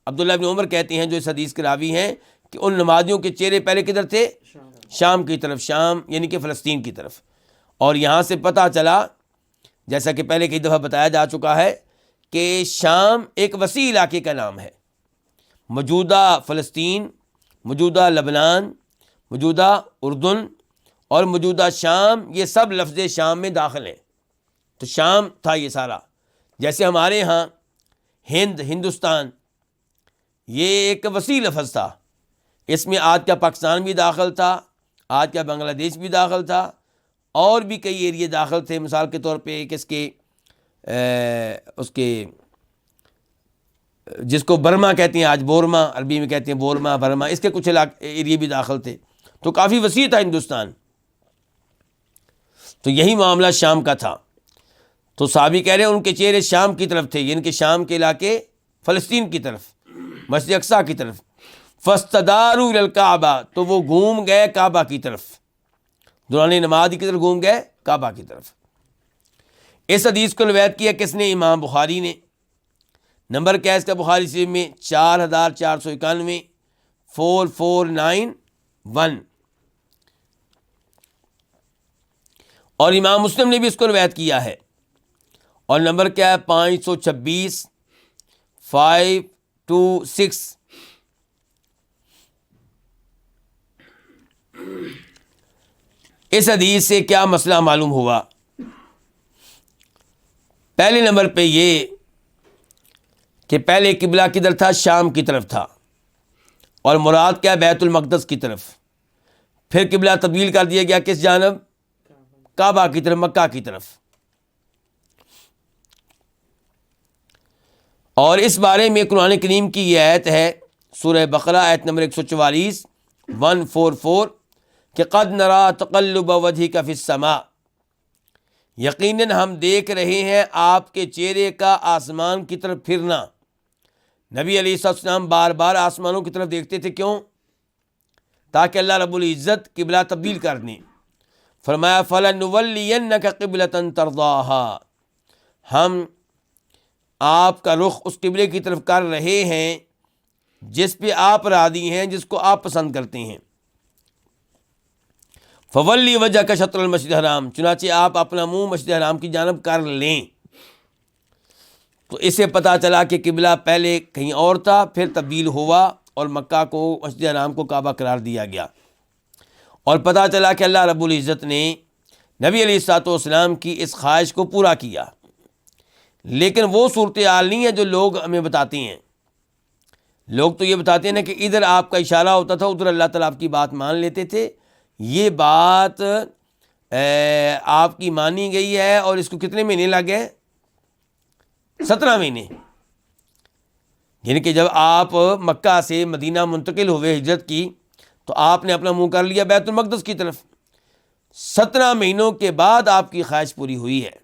عبداللہ بن عمر کہتے ہیں جو اس حدیث کے راوی ہیں کہ ان نمازیوں کے چہرے پہلے کدھر تھے؟ شام کی طرف، شام یعنی کہ فلسطین کی طرف۔ اور یہاں سے پتہ چلا، جیسا کہ پہلے کئی دفعہ بتایا جا چکا ہے، کہ شام ایک وسیع علاقے کا نام ہے۔ موجودہ فلسطین، موجودہ لبنان، موجودہ اردن اور موجودہ شام، یہ سب لفظ شام میں داخل ہیں۔ تو شام تھا یہ سارا، جیسے ہمارے ہاں ہند، ہندوستان، یہ ایک وسیع لفظ تھا، اس میں آج کا پاکستان بھی داخل تھا، آج کا بنگلہ دیش بھی داخل تھا، اور بھی کئی ایریے داخل تھے۔ مثال کے طور پہ ایک اس کے جس کو برما کہتے ہیں آج، بورما عربی میں کہتے ہیں، بورما، برما، اس کے کچھ ایریے بھی داخل تھے، تو کافی وسیع تھا ہندوستان۔ تو یہی معاملہ شام کا تھا۔ تو صحابی کہہ رہے ہیں ان کے چہرے شام کی طرف تھے، یعنی کہ شام کے علاقے فلسطین کی طرف، مسجد اقصیٰ کی طرف۔ فاستداروا الی الکعبہ، تو وہ گھوم گئے کعبہ کی طرف، دوران نماز کی طرف گھوم گئے کعبہ کی طرف۔ اس حدیث کو روایت کیا کس نے؟ امام بخاری نے۔ نمبر کیا ہے اس کا بخاری شریف میں؟ 4491، 4491۔ اور امام مسلم نے بھی اس کو روایت کیا ہے، اور نمبر کیا ہے؟ 526، 526۔ اس حدیث سے کیا مسئلہ معلوم ہوا؟ پہلے نمبر پہ یہ کہ پہلے قبلہ کدھر تھا؟ شام کی طرف تھا، اور مراد کیا؟ بیت المقدس کی طرف۔ پھر قبلہ تبدیل کر دیا گیا کس جانب؟ کعبہ کی طرف، مکہ کی طرف۔ اور اس بارے میں قرآن کریم کی یہ آیت ہے، سورہ بقرہ آیت نمبر 144، 144، کہ قد نرا تقلب وجہک فی السماء، یقیناً ہم دیکھ رہے ہیں آپ کے چہرے کا آسمان کی طرف پھرنا۔ نبی علیہ السلام بار بار آسمانوں کی طرف دیکھتے تھے، کیوں؟ تاکہ اللہ رب العزت قبلہ تبدیل کر دیں۔ فرمایا فَلَنُوَلِّيَنَّكَ قِبْلَةً تَرْضَاهَا، ہم آپ کا رخ اس قبلے کی طرف کر رہے ہیں جس پہ آپ راضی ہیں، جس کو آپ پسند کرتے ہیں۔ فَوَلِّ وَجْهَكَ شَطْرَ الْمَسْجِدِ الْحَرَامِ، چنانچہ آپ اپنا منہ مسجد حرام کی جانب کر لیں۔ تو اس سے پتہ چلا کہ قبلہ پہلے کہیں اور تھا، پھر تبدیل ہوا اور مکہ کو، مسجد حرام کو کعبہ قرار دیا گیا۔ اور پتہ چلا کہ اللہ رب العزت نے نبی علیہ الصلوۃ والسلام کی اس خواہش کو پورا کیا۔ لیکن وہ صورتحال نہیں ہے جو لوگ ہمیں بتاتے ہیں۔ لوگ تو یہ بتاتے ہیں نا کہ ادھر آپ کا اشارہ ہوتا تھا، ادھر اللہ تعالیٰ آپ کی بات مان لیتے تھے۔ یہ بات آپ کی مانی گئی ہے، اور اس کو کتنے مہینے لگ گئے؟ 17 مہینے۔ یعنی کہ جب آپ مکہ سے مدینہ منتقل ہوئے ہجرت کی، تو آپ نے اپنا منہ کر لیا بیت المقدس کی طرف۔ 17 مہینوں کے بعد آپ کی خواہش پوری ہوئی ہے۔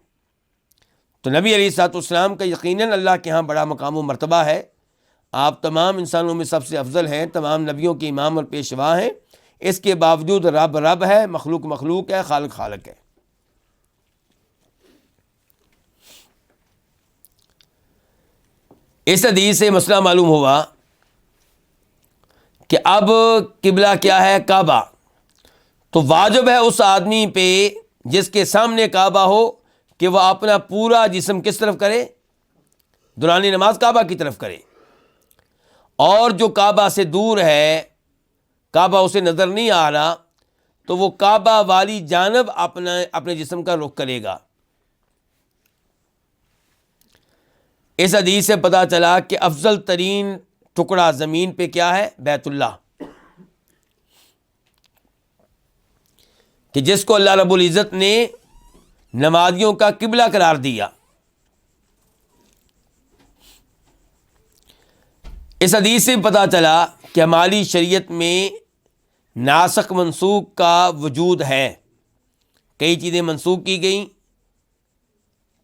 تو نبی علیہ الصلوۃ والسلام کا یقیناً اللہ کے ہاں بڑا مقام و مرتبہ ہے۔ آپ تمام انسانوں میں سب سے افضل ہیں، تمام نبیوں کے امام اور پیشوا ہیں۔ اس کے باوجود رب رب ہے، مخلوق مخلوق ہے، خالق خالق ہے۔ اس حدیث سے مسئلہ معلوم ہوا کہ اب قبلہ کیا ہے؟ کعبہ۔ تو واجب ہے اس آدمی پہ جس کے سامنے کعبہ ہو کہ وہ اپنا پورا جسم کس طرف کرے؟ دوران نماز کعبہ کی طرف کرے۔ اور جو کعبہ سے دور ہے، کعبہ اسے نظر نہیں آ رہا، تو وہ کعبہ والی جانب اپنے جسم کا رخ کرے گا۔ اس حدیث سے پتہ چلا کہ افضل ترین ٹکڑا زمین پہ کیا ہے؟ بیت اللہ، کہ جس کو اللہ رب العزت نے نمازیوں کا قبلہ قرار دیا۔ اس حدیث سے پتہ چلا کہ ہماری شریعت میں ناسخ منسوخ کا وجود ہے. کئی چیزیں منسوخ کی گئیں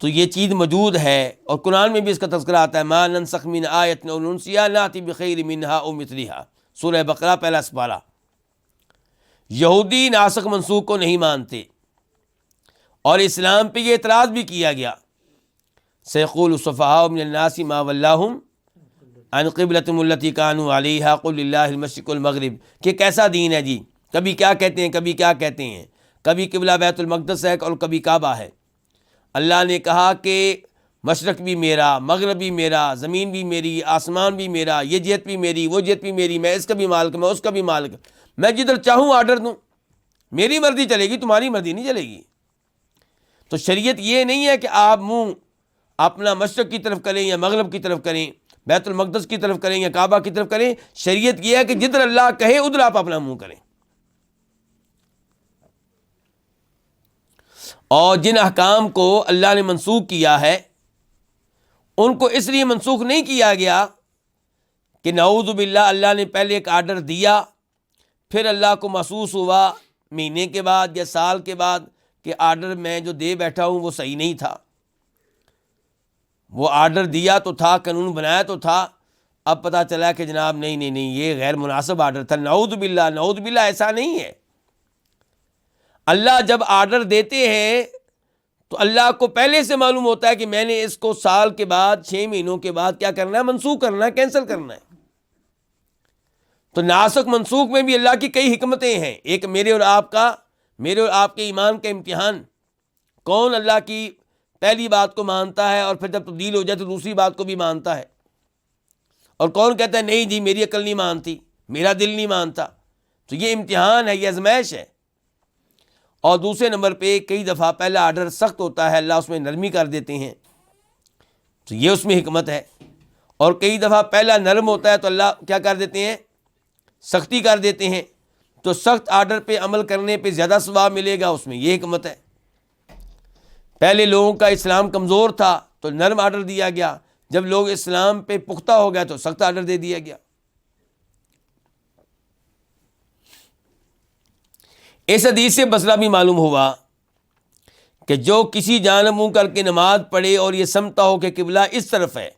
تو یہ چیز موجود ہے، اور قرآن میں بھی اس کا تذکرہ آتا ہے، ما ننسخ من آیت او ننسیہا نأتی بخیر منہا او مثلہا، سورہ بقرہ پہلا سپارہ. یہودی ناسخ منسوخ کو نہیں مانتے، اور اسلام پہ یہ اعتراض بھی کیا گیا، سیقول السفہاء من الناس ما ولاہم عن قبلتہم التی کانوا علیہا قل للہ المشرق والمغرب، کہ کیسا دین ہے جی، کبھی کیا کہتے ہیں کبھی کیا کہتے ہیں، کبھی قبلہ بیت المقدس ہے اور کبھی کعبہ ہے. اللہ نے کہا کہ مشرق بھی میرا، مغرب بھی میرا، زمین بھی میری، آسمان بھی میرا، یہ جہت بھی میری، وہ جہت بھی میری، میں اس کا بھی مالک، میں اس کا بھی مالک، میں جدھر چاہوں آرڈر دوں، میری مرضی چلے گی، تمہاری مرضی نہیں چلے گی. تو شریعت یہ نہیں ہے کہ آپ منہ اپنا مشرق کی طرف کریں یا مغرب کی طرف کریں، بیت المقدس کی طرف کریں یا کعبہ کی طرف کریں. شریعت یہ ہے کہ جدھر اللہ کہے ادھر آپ اپنا منہ کریں. اور جن احکام کو اللہ نے منسوخ کیا ہے ان کو اس لیے منسوخ نہیں کیا گیا کہ نعوذ باللہ اللہ نے پہلے ایک آرڈر دیا، پھر اللہ کو محسوس ہوا مہینے کے بعد یا سال کے بعد کہ آرڈر میں جو دے بیٹھا ہوں وہ صحیح نہیں تھا. وہ آرڈر دیا تو تھا، قانون بنایا تو تھا، اب پتہ چلا کہ جناب نہیں یہ غیر مناسب آرڈر تھا. نعوذ باللہ ایسا نہیں ہے. اللہ جب آرڈر دیتے ہیں تو اللہ کو پہلے سے معلوم ہوتا ہے کہ میں نے اس کو سال کے بعد 6 مہینوں کے بعد کیا کرنا ہے، منسوخ کرنا ہے، کینسل کرنا ہے. تو ناسخ منسوخ میں بھی اللہ کی کئی حکمتیں ہیں. ایک میرے اور آپ کے ایمان کا امتحان، کون اللہ کی پہلی بات کو مانتا ہے اور پھر جب تبدیل ہو جائے تو دوسری بات کو بھی مانتا ہے، اور کون کہتا ہے نہیں جی میری عقل نہیں مانتی، میرا دل نہیں مانتا. تو یہ امتحان ہے، یہ آزمائش ہے. اور دوسرے نمبر پہ کئی دفعہ پہلا آرڈر سخت ہوتا ہے، اللہ اس میں نرمی کر دیتے ہیں، تو یہ اس میں حکمت ہے. اور کئی دفعہ پہلا نرم ہوتا ہے تو اللہ کیا کر دیتے ہیں، سختی کر دیتے ہیں. تو سخت آرڈر پہ عمل کرنے پہ زیادہ ثواب ملے گا، اس میں یہ حکمت ہے. پہلے لوگوں کا اسلام کمزور تھا تو نرم آرڈر دیا گیا، جب لوگ اسلام پہ پختہ ہو گیا تو سخت آرڈر دے دیا گیا. اس حدیث سے مسئلہ بھی معلوم ہوا کہ جو کسی جانب منہ کر کے نماز پڑھے اور یہ سمجھتا ہو کہ قبلہ اس طرف ہے،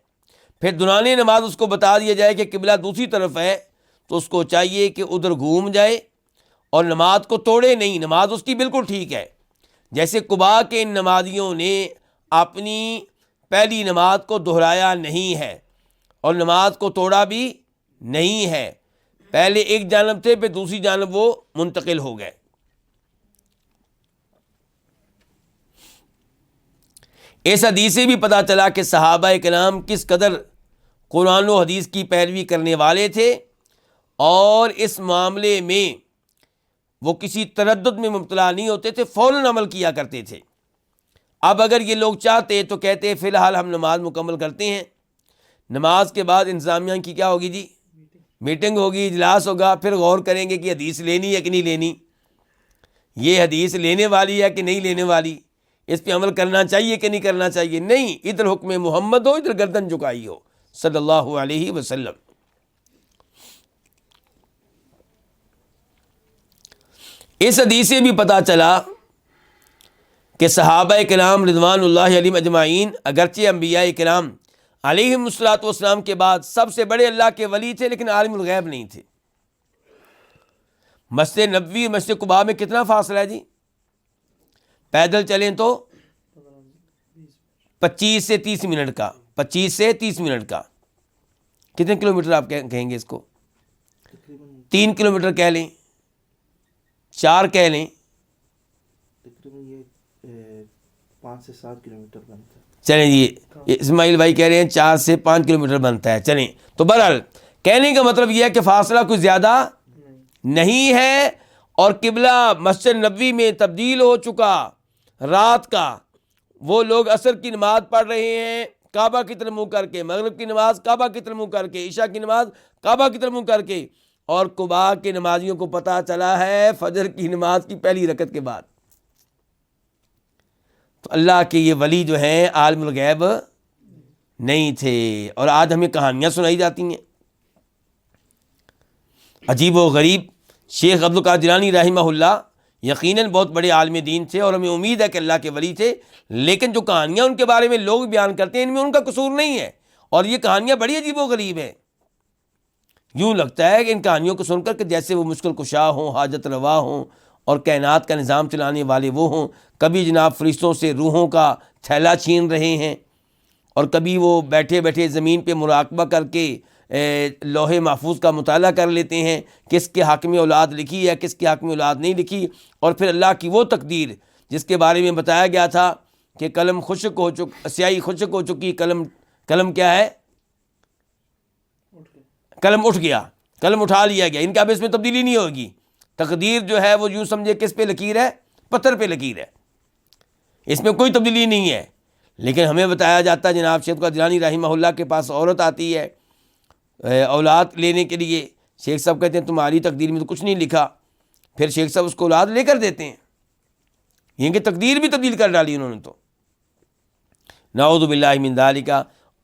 پھر دوران نماز اس کو بتا دیا جائے کہ قبلہ دوسری طرف ہے، تو اس کو چاہیے کہ ادھر گھوم جائے اور نماز کو توڑے نہیں. نماز اس کی بالکل ٹھیک ہے. جیسے قباء کے ان نمازیوں نے اپنی پہلی نماز کو دہرایا نہیں ہے اور نماز کو توڑا بھی نہیں ہے، پہلے ایک جانب تھے پھر دوسری جانب وہ منتقل ہو گئے. اس حدیث سے بھی پتہ چلا کہ صحابہ کرام کس قدر قرآن و حدیث کی پیروی کرنے والے تھے، اور اس معاملے میں وہ کسی تردد میں مبتلا نہیں ہوتے تھے، فوراً عمل کیا کرتے تھے. اب اگر یہ لوگ چاہتے تو کہتے فی الحال ہم نماز مکمل کرتے ہیں، نماز کے بعد انتظامیہ کی کیا ہوگی جی، میٹنگ ہوگی، اجلاس ہوگا، پھر غور کریں گے کہ حدیث لینی ہے کہ نہیں لینی، یہ حدیث لینے والی ہے کہ نہیں لینے والی، اس پہ عمل کرنا چاہیے کہ نہیں کرنا چاہیے. نہیں، ادھر حکم محمد ہو، ادھر گردن جھکائی ہو صلی اللہ علیہ وسلم. اس حدیث سے بھی پتہ چلا کہ صحابہ کرام رضوان اللہ علیہم اجمعین اگرچہ انبیاء کرام علیہم الصلوۃ والسلام کے بعد سب سے بڑے اللہ کے ولی تھے، لیکن عالم الغیب نہیں تھے. مسجد نبوی مسجد قباء میں کتنا فاصلہ ہے جی؟ پیدل چلیں تو 25 سے 30 منٹ کا، 25 سے 30 منٹ کا. کتنے کلومیٹر آپ کہیں گے اس کو؟ 3 کلومیٹر کہہ لیں، 4 کہہ لیں، تقریباً یہ 5 سے 7 کلومیٹر بنتا ہے. چلیں جی، اسماعیل بھائی کہہ رہے ہیں 4 سے 5 کلومیٹر بنتا ہے. چلیں، تو بہرحال کہنے کا مطلب یہ ہے کہ فاصلہ کچھ زیادہ نہیں ہے، اور قبلہ مسجد نبوی میں تبدیل ہو چکا. رات کا وہ لوگ عصر کی نماز پڑھ رہے ہیں کعبہ کی طرف منہ کر کے، مغرب کی نماز کعبہ کی طرف منہ کر کے، عشاء کی نماز کعبہ کی طرف منہ کر کے، اور قباء کے نمازیوں کو پتہ چلا ہے فجر کی نماز کی پہلی رکعت کے بعد. تو اللہ کے یہ ولی جو ہیں عالم الغیب نہیں تھے، اور آج ہمیں کہانیاں سنائی جاتی ہیں. عجیب و غریب شیخ عبد القادر جیلانی رحمہ اللہ یقیناً بہت بڑے عالم دین تھے اور ہمیں امید ہے کہ اللہ کے ولی تھے، لیکن جو کہانیاں ان کے بارے میں لوگ بیان کرتے ہیں ان میں ان کا قصور نہیں ہے، اور یہ کہانیاں بڑی عجیب و غریب ہیں۔ یوں لگتا ہے کہ ان کہانیوں کو سن کر کہ جیسے وہ مشکل کشا ہوں، حاجت روا ہوں اور کائنات کا نظام چلانے والے وہ ہوں، کبھی جناب فرشتوں سے روحوں کا تھیلا چھین رہے ہیں، اور کبھی وہ بیٹھے بیٹھے زمین پہ مراقبہ کر کے لوح محفوظ کا مطالعہ کر لیتے ہیں، کس کے حق میں اولاد لکھی ہے، کس کے حق میں اولاد نہیں لکھی، اور پھر اللہ کی وہ تقدیر جس کے بارے میں بتایا گیا تھا کہ قلم خشک ہو سیاہی خشک ہو چکی، قلم کیا ہے، قلم اٹھ گیا، قلم اٹھا لیا گیا، ان کا اب اس میں تبدیلی نہیں ہوگی۔ تقدیر جو ہے وہ یوں سمجھے کس پہ لکیر ہے، پتھر پہ لکیر ہے، اس میں کوئی تبدیلی نہیں ہے۔ لیکن ہمیں بتایا جاتا ہے جناب شیخ عبد جیلانی رحمہ اللہ کے پاس عورت آتی ہے اولاد لینے کے لیے، شیخ صاحب کہتے ہیں تمہاری تقدیر میں تو کچھ نہیں لکھا، پھر شیخ صاحب اس کو اولاد لے کر دیتے ہیں، یہ کہ تقدیر بھی تبدیل کر ڈالی انہوں نے تو، نعوذ باللہ من ذالک۔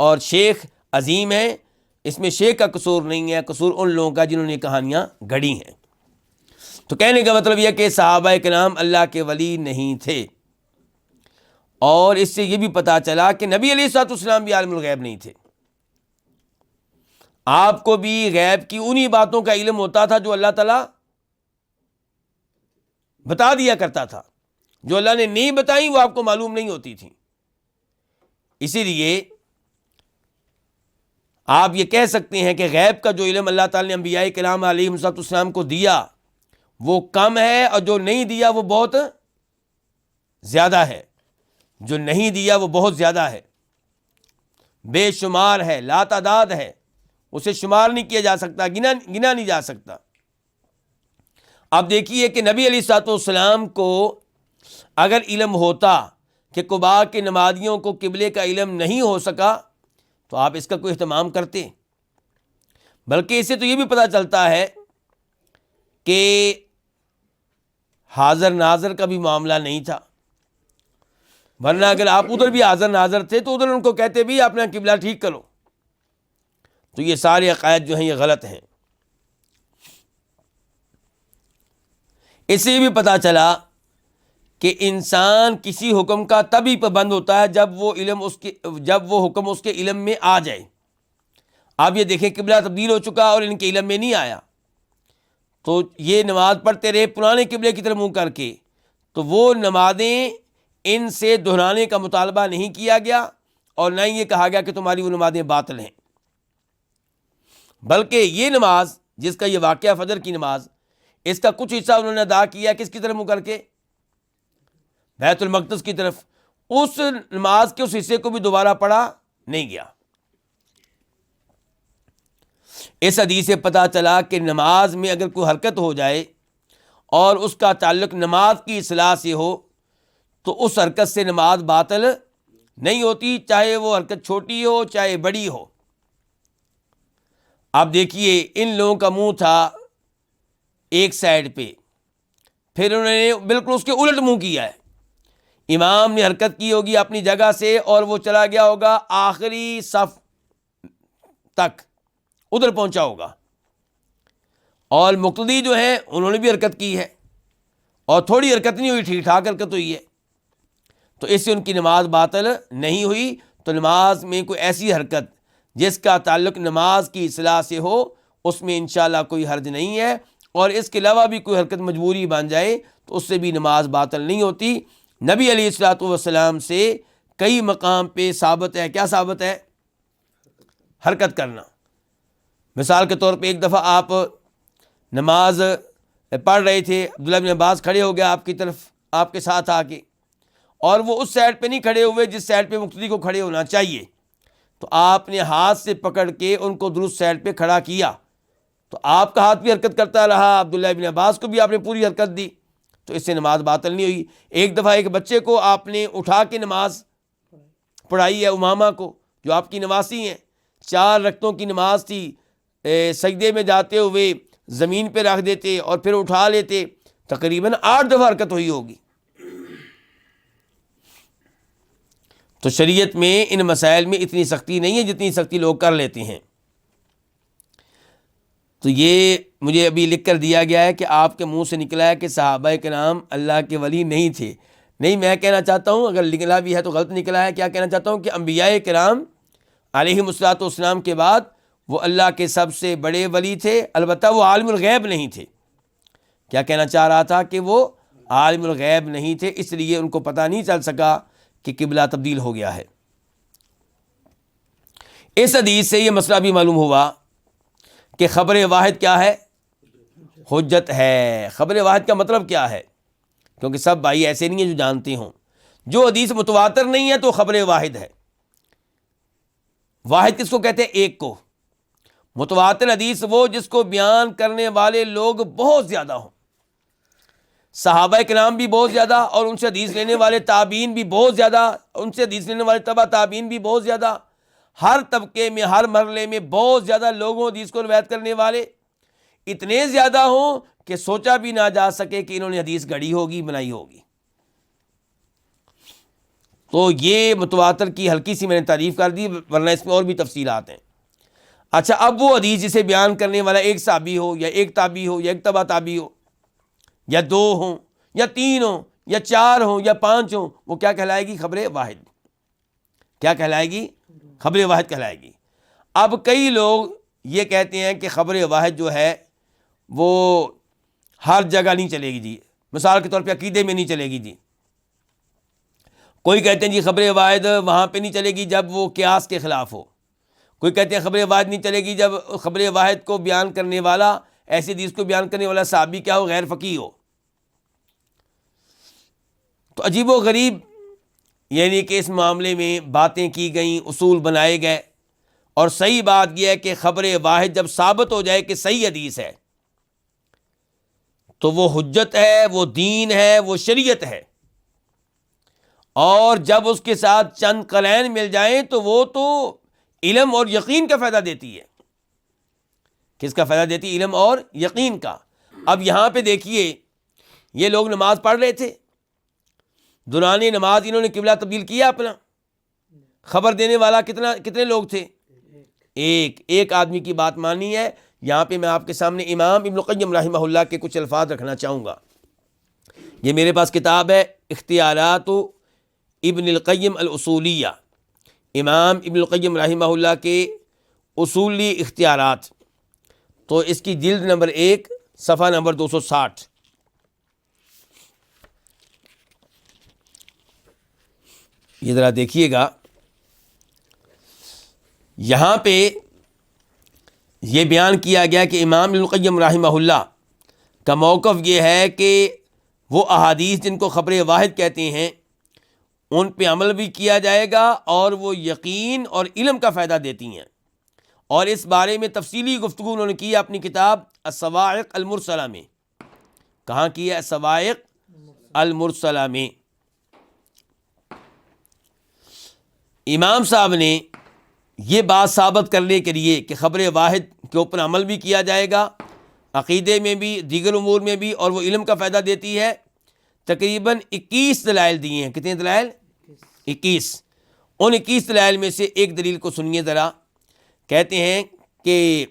اور شیخ عظیم ہیں، اس میں شیخ کا قصور نہیں ہے، قصور ان لوگوں کا جنہوں نے کہانیاں گھڑی ہیں۔ تو کہنے کا مطلب یہ کہ صحابہ کرام اللہ کے ولی نہیں تھے، اور اس سے یہ بھی پتہ چلا کہ نبی علیہ الصلوۃ والسلام بھی عالم الغیب نہیں تھے۔ آپ کو بھی غیب کی انہی باتوں کا علم ہوتا تھا جو اللہ تعالیٰ بتا دیا کرتا تھا، جو اللہ نے نہیں بتائیں وہ آپ کو معلوم نہیں ہوتی تھی۔ اسی لیے آپ یہ کہہ سکتے ہیں کہ غیب کا جو علم اللہ تعالیٰ نے انبیاء کرام علیہم السلام کو دیا وہ کم ہے، اور جو نہیں دیا وہ بہت زیادہ ہے، جو نہیں دیا وہ بہت زیادہ ہے، بے شمار ہے، لا تعداد ہے، اسے شمار نہیں کیا جا سکتا، گنا نہیں جا سکتا۔ اب دیکھیے کہ نبی علیہ الصلوۃ والسلام کو اگر علم ہوتا کہ قباء کے نمازیوں کو قبلے کا علم نہیں ہو سکا تو آپ اس کا کوئی اہتمام کرتے، بلکہ اس سے تو یہ بھی پتہ چلتا ہے کہ حاضر ناظر کا بھی معاملہ نہیں تھا، ورنہ اگر آپ ادھر بھی حاضر ناظر تھے تو ادھر ان کو کہتے بھی اپنا قبلہ ٹھیک کرو۔ تو یہ سارے عقائد جو ہیں یہ غلط ہیں۔ اس سے یہ بھی پتہ چلا کہ انسان کسی حکم کا تبھی پابند ہوتا ہے جب وہ حکم اس کے علم میں آ جائے۔ آپ یہ دیکھیں قبلہ تبدیل ہو چکا اور ان کے علم میں نہیں آیا، تو یہ نماز پڑھتے رہے پرانے قبلے کی طرف منہ کر کے، تو وہ نمازیں ان سے دہرانے کا مطالبہ نہیں کیا گیا، اور نہ ہی یہ کہا گیا کہ تمہاری وہ نمازیں باطل ہیں، بلکہ یہ نماز جس کا یہ واقعہ فجر کی نماز، اس کا کچھ حصہ انہوں نے ادا کیا کس کی طرف منہ کر کے، بیت المقدس کی طرف، اس نماز کے اس حصے کو بھی دوبارہ پڑھا نہیں گیا۔ اس حدیث سے پتہ چلا کہ نماز میں اگر کوئی حرکت ہو جائے اور اس کا تعلق نماز کی اصلاح سے ہو تو اس حرکت سے نماز باطل نہیں ہوتی، چاہے وہ حرکت چھوٹی ہو چاہے بڑی ہو۔ اب دیکھیے ان لوگوں کا منہ تھا ایک سائڈ پہ، پھر انہوں نے بالکل اس کے الٹ منہ کیا ہے۔ امام نے حرکت کی ہوگی اپنی جگہ سے اور وہ چلا گیا ہوگا آخری صف تک، ادھر پہنچا ہوگا، اور مقتدی جو ہیں انہوں نے بھی حرکت کی ہے، اور تھوڑی حرکت نہیں ہوئی، ٹھیک ٹھاک حرکت ہوئی ہے، تو اس سے ان کی نماز باطل نہیں ہوئی۔ تو نماز میں کوئی ایسی حرکت جس کا تعلق نماز کی اصلاح سے ہو اس میں انشاءاللہ کوئی حرج نہیں ہے، اور اس کے علاوہ بھی کوئی حرکت مجبوری بن جائے تو اس سے بھی نماز باطل نہیں ہوتی۔ نبی علیہ الصلوۃ والسلام سے کئی مقام پہ ثابت ہے، کیا ثابت ہے؟ حرکت کرنا۔ مثال کے طور پہ ایک دفعہ آپ نماز پڑھ رہے تھے، عبداللہ بن عباس کھڑے ہو گیا آپ کی طرف، آپ کے ساتھ آ کے، اور وہ اس سائڈ پہ نہیں کھڑے ہوئے جس سائڈ پہ مقتدی کو کھڑے ہونا چاہیے، تو آپ نے ہاتھ سے پکڑ کے ان کو درست سائڈ پہ کھڑا کیا، تو آپ کا ہاتھ بھی حرکت کرتا رہا، عبداللہ بن عباس کو بھی آپ نے پوری حرکت دی، تو اس سے نماز باطل نہیں ہوئی۔ ایک دفعہ ایک بچے کو آپ نے اٹھا کے نماز پڑھائی ہے، امامہ کو جو آپ کی نواسی ہیں، 4 رکعتوں کی نماز تھی، سجدے میں جاتے ہوئے زمین پہ رکھ دیتے اور پھر اٹھا لیتے، تقریباً 8 دفعہ حرکت ہوئی ہوگی۔ تو شریعت میں ان مسائل میں اتنی سختی نہیں ہے جتنی سختی لوگ کر لیتے ہیں۔ تو یہ مجھے ابھی لکھ کر دیا گیا ہے کہ آپ کے منہ سے نکلا ہے کہ صحابہ کرام اللہ کے ولی نہیں تھے. نہیں، میں کہنا چاہتا ہوں اگر نکلا بھی ہے تو غلط نکلا ہے. کیا کہنا چاہتا ہوں کہ انبیاء کرام علیہم الصلوۃ والسلام کے بعد وہ اللہ کے سب سے بڑے ولی تھے، البتہ وہ عالم الغیب نہیں تھے. کیا کہنا چاہ رہا تھا کہ وہ عالم الغیب نہیں تھے، اس لیے ان کو پتہ نہیں چل سکا کہ قبلہ تبدیل ہو گیا ہے. اس حدیث سے یہ مسئلہ بھی معلوم ہوا کہ خبر واحد کیا ہے؟ حجت ہے. خبر واحد کا مطلب کیا ہے؟ کیونکہ سب بھائی ایسے نہیں ہیں جو جانتے ہوں. جو حدیث متواتر نہیں ہے تو خبر واحد ہے. واحد کس کو کہتے ہیں؟ ایک کو. متواتر حدیث وہ جس کو بیان کرنے والے لوگ بہت زیادہ ہوں. صحابہ کرام بھی بہت زیادہ، اور ان سے حدیث لینے والے تابعین بھی بہت زیادہ، ان سے حدیث لینے والے تبع تابعین بھی بہت زیادہ. ہر طبقے میں، ہر مرحلے میں بہت زیادہ لوگوں حدیث کو روایت کرنے والے اتنے زیادہ ہوں کہ سوچا بھی نہ جا سکے کہ انہوں نے حدیث گھڑی ہوگی، بنائی ہوگی. تو یہ متواتر کی ہلکی سی میں نے تعریف کر دی، ورنہ اس میں اور بھی تفصیلات ہیں. اچھا، اب وہ حدیث جسے بیان کرنے والا ایک صحابی ہو، یا ایک تابعی ہو، یا ایک تبع تابعی ہو، یا دو ہوں، یا تین ہوں، یا چار ہوں، یا پانچ ہوں، وہ کیا کہلائے گی؟ خبر واحد. کیا کہلائے گی؟ خبر واحد کہلائے گی. اب کئی لوگ یہ کہتے ہیں کہ خبر واحد جو ہے وہ ہر جگہ نہیں چلے گی جی. مثال کے طور پہ عقیدے میں نہیں چلے گی جی. کوئی کہتے ہیں جی خبر واحد وہاں پہ نہیں چلے گی جب وہ قیاس کے خلاف ہو. کوئی کہتے ہیں خبر واحد نہیں چلے گی جب خبر واحد کو بیان کرنے والا، ایسی حدیث کو بیان کرنے والا صحابی کیا ہو؟ غیر فقیہ ہو. تو عجیب و غریب یعنی کہ اس معاملے میں باتیں کی گئیں، اصول بنائے گئے. اور صحیح بات یہ ہے کہ خبر واحد جب ثابت ہو جائے کہ صحیح حدیث ہے تو وہ حجت ہے، وہ دین ہے، وہ شریعت ہے. اور جب اس کے ساتھ چند قرائن مل جائیں تو وہ تو علم اور یقین کا فائدہ دیتی ہے. کس کا فائدہ دیتی ہے؟ علم اور یقین کا. اب یہاں پہ دیکھیے، یہ لوگ نماز پڑھ رہے تھے، دوران نماز انہوں نے قبلہ تبدیل کیا اپنا. خبر دینے والا کتنے لوگ تھے؟ ایک آدمی کی بات مانی ہے. یہاں پہ میں آپ کے سامنے امام ابن القیم رحمہ اللہ کے کچھ الفاظ رکھنا چاہوں گا. یہ میرے پاس کتاب ہے اختیارات ابن القیم الاصولیہ، امام ابن القیم رحمہ اللہ کے اصولی اختیارات. تو اس کی جلد نمبر 1 صفحہ نمبر 260. یہ ذرا دیکھیے گا، یہاں پہ یہ بیان کیا گیا کہ امام ابن القیم رحمہ اللہ کا موقف یہ ہے کہ وہ احادیث جن کو خبر واحد کہتے ہیں ان پہ عمل بھی کیا جائے گا، اور وہ یقین اور علم کا فائدہ دیتی ہیں. اور اس بارے میں تفصیلی گفتگو انہوں نے کی اپنی کتاب الصواعق المرسلہ میں. کہاں کی ہے؟ الصواعق المرسلہ میں. امام صاحب نے یہ بات ثابت کرنے کے لیے کہ خبر واحد کے اوپر عمل بھی کیا جائے گا، عقیدے میں بھی، دیگر امور میں بھی، اور وہ علم کا فائدہ دیتی ہے، تقریباً 21 دلائل دیے ہیں. کتنے دلائل؟ 21. ان 21 دلائل میں سے ایک دلیل کو سنیے ذرا. کہتے ہیں کہ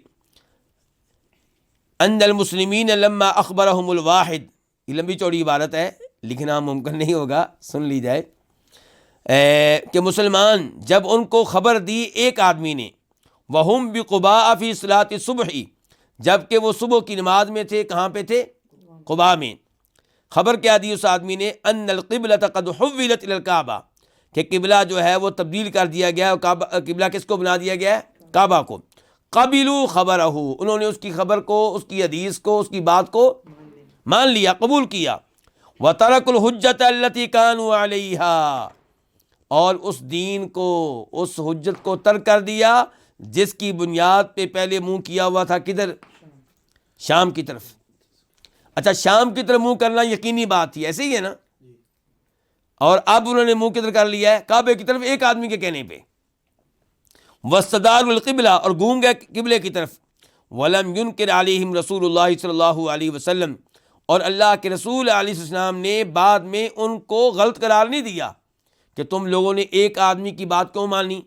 ان المسلمین لما اخبرهم الواحد، یہ لمبی چوڑی عبارت ہے، لکھنا ممکن نہیں ہوگا، سن لی جائے، کہ مسلمان جب ان کو خبر دی ایک آدمی نے، وَهُمْ بِقُبَاءَ فِي صَلَاةِ الصُّبْحِ، جب کہ وہ صبح کی نماز میں تھے. کہاں پہ تھے؟ قباء میں. خبر کیا دی اس آدمی نے؟ ان القبلۃ قد حولت الی الکعبہ، کہ قبلہ جو ہے وہ تبدیل کر دیا گیا. قبلہ کس کو بنا دیا گیا ہے؟ کعبہ کو. قبلوا خبرہ، انہوں نے اس کی خبر کو، اس کی حدیث کو، اس کی بات کو مان لیا، قبول کیا. وترکوا الحجۃ التی کانوا علیہا، اور اس دین کو، اس حجت کو ترک کر دیا جس کی بنیاد پہ پہلے منہ کیا ہوا تھا. کدھر؟ شام کی طرف. اچھا، شام کی طرف منہ کرنا یقینی بات تھی، ایسے ہی ہے نا؟ اور اب انہوں نے منہ کدھر کر لیا ہے؟ کعبے کی طرف، ایک آدمی کے کہنے پہ. واستداروا القبلہ، اور گھوم گئے قبلے کی طرف. ولم ينکر علیہم رسول اللہ صلی اللہ علیہ وسلم، اور اللہ کے رسول علیہ السلام نے بعد میں ان کو غلط قرار نہیں دیا کہ تم لوگوں نے ایک آدمی کی بات کیوں مانی،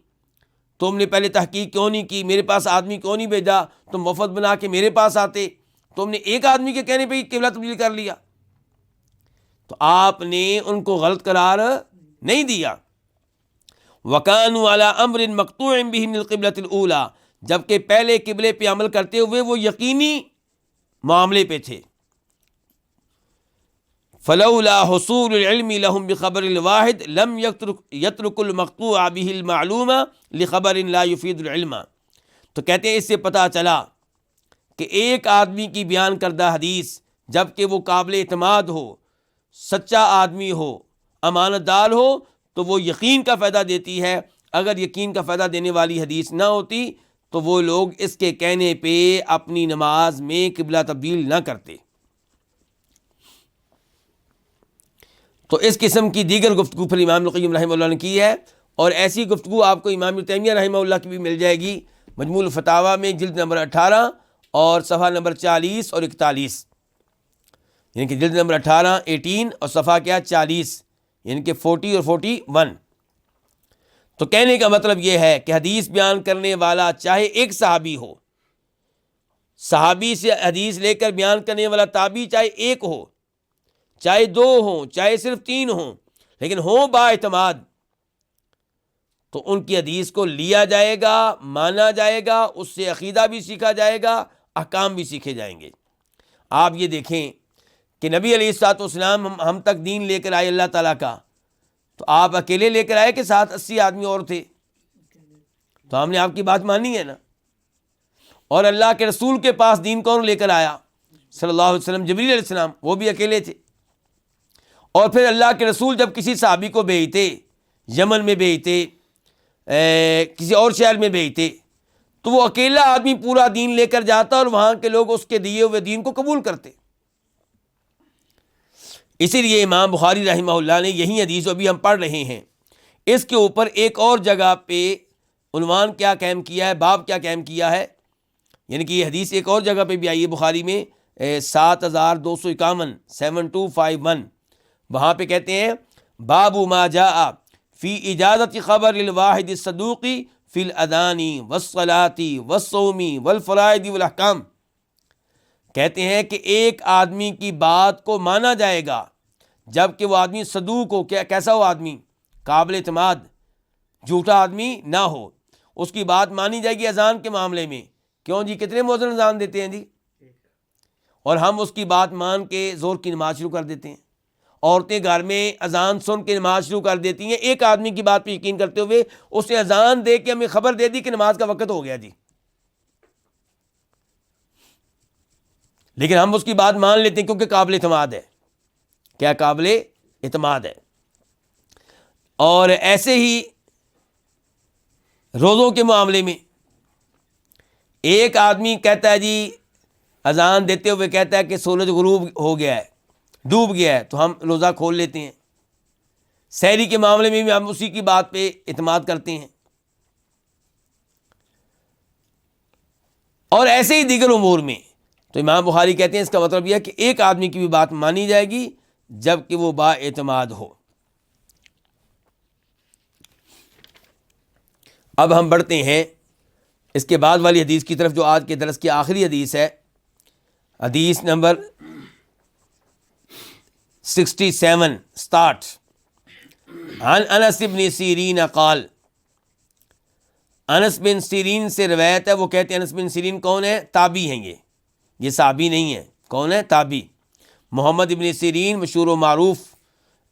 تم نے پہلے تحقیق کیوں نہیں کی، میرے پاس آدمی کیوں نہیں بھیجا، تم وفد بنا کے میرے پاس آتے. تم نے ایک آدمی کے کہنے پہ ہی قبلہ تبدیل کر لیا. تو آپ نے ان کو غلط قرار نہیں دیا. وَكَانُوا عَلَىٰ أَمْرٍ مَقْطُوعٍ بِهِ مِنَ الْقِبْلَةِ الْأُولَىٰ، جبکہ پہلے قبلے پہ عمل کرتے ہوئے وہ یقینی معاملے پہ تھے. فَلَوْلَا حُصُولُ الْعِلْمِ لَهُمْ بِخَبَرِ الْوَاحِدِ لَمْ يَتْرُكُ الْمَقْطُوعَ بِهِ الْمَعْلُومَ لِخَبَرٍ لَا يُفِيدُ الْعِلْمَ. تو کہتے ہیں اس سے پتہ چلا کہ ایک آدمی کی بیان کردہ حدیث جبکہ وہ قابل اعتماد ہو، سچا آدمی ہو، امانت دار ہو، تو وہ یقین کا فائدہ دیتی ہے. اگر یقین کا فائدہ دینے والی حدیث نہ ہوتی تو وہ لوگ اس کے کہنے پہ اپنی نماز میں قبلہ تبدیل نہ کرتے. تو اس قسم کی دیگر گفتگو پھر امام القیم رحمہ اللہ نے کی ہے، اور ایسی گفتگو آپ کو امام ابن تیمیہ رحمہ اللہ کی بھی مل جائے گی مجموع الفتاویٰ میں جلد نمبر 18 اور صفحہ نمبر 40 اور 41، یعنی کہ جلد نمبر 18 اور صفحہ کیا 40، یعنی کہ 40 اور 41. تو کہنے کا مطلب یہ ہے کہ حدیث بیان کرنے والا چاہے ایک صحابی ہو، صحابی سے حدیث لے کر بیان کرنے والا تابعی چاہے ایک ہو، چاہے 2 ہوں، چاہے صرف 3 ہوں، لیکن ہوں با اعتماد، تو ان کی حدیث کو لیا جائے گا، مانا جائے گا، اس سے عقیدہ بھی سیکھا جائے گا، احکام بھی سیکھے جائیں گے. آپ یہ دیکھیں کہ نبی علیہ الصلوۃ والسلام ہم تک دین لے کر آئے اللہ تعالیٰ کا، تو آپ اکیلے لے کر آئے کہ ساتھ 80 آدمی اور تھے؟ تو ہم نے آپ کی بات مانی ہے نا. اور اللہ کے رسول کے پاس دین کون لے کر آیا؟ صلی اللہ علیہ وسلم، جبریل علیہ السلام، وہ بھی اکیلے تھے. اور پھر اللہ کے رسول جب کسی صحابی کو بھیجتے، یمن میں بھیجتے، کسی اور شہر میں بھیجتے، تو وہ اکیلا آدمی پورا دین لے کر جاتا اور وہاں کے لوگ اس کے دیے ہوئے دین کو قبول کرتے. اسی لیے امام بخاری رحمہ اللہ نے یہی حدیث ابھی ہم پڑھ رہے ہیں، اس کے اوپر ایک اور جگہ پہ عنوان کیا قائم کیا ہے، باب کیا قائم کیا ہے، یعنی کہ یہ حدیث ایک اور جگہ پہ بھی آئی ہے بخاری میں 7251 7251، وہاں پہ کہتے ہیں باب ما جاء فی اجازت خبر الواحد الصدوق فی الاذان والصلاۃ والصوم والفرائض والاحکام. کہتے ہیں کہ ایک آدمی کی بات کو مانا جائے گا جب کہ وہ آدمی صدوق ہو، کیسا ہو آدمی؟ قابل اعتماد، جھوٹا آدمی نہ ہو. اس کی بات مانی جائے گی اذان کے معاملے میں. کیوں جی؟ کتنے مؤذن اذان دیتے ہیں جی؟ اور ہم اس کی بات مان کے زور کی نماز شروع کر دیتے ہیں. عورتیں گھر میں اذان سن کے نماز شروع کر دیتی ہیں، ایک آدمی کی بات پہ یقین کرتے ہوئے اس نے اذان دے کے ہمیں خبر دے دی کہ نماز کا وقت ہو گیا جی، لیکن ہم اس کی بات مان لیتے ہیں کیونکہ قابل اعتماد ہے. کیا قابل اعتماد ہے. اور ایسے ہی روزوں کے معاملے میں ایک آدمی کہتا ہے جی، اذان دیتے ہوئے کہتا ہے کہ سورج غروب ہو گیا ہے، ڈوب گیا ہے، تو ہم روزہ کھول لیتے ہیں. سحری کے معاملے میں بھی ہم اسی کی بات پہ اعتماد کرتے ہیں. اور ایسے ہی دیگر امور میں. تو امام بخاری کہتے ہیں اس کا مطلب یہ ہے کہ ایک آدمی کی بھی بات مانی جائے گی جب کہ وہ با اعتماد ہو. اب ہم بڑھتے ہیں اس کے بعد والی حدیث کی طرف، جو آج کے درس کی آخری حدیث ہے، حدیث نمبر 67 عن انس بن سیرین قال. انس بن سیرین سے روایت ہے، وہ کہتے ہیں انس بن سیرین کون ہے؟ تابعی ہیں. یہ صحابی نہیں ہے. کون ہے؟ تابعی. محمد ابن سیرین مشہور و معروف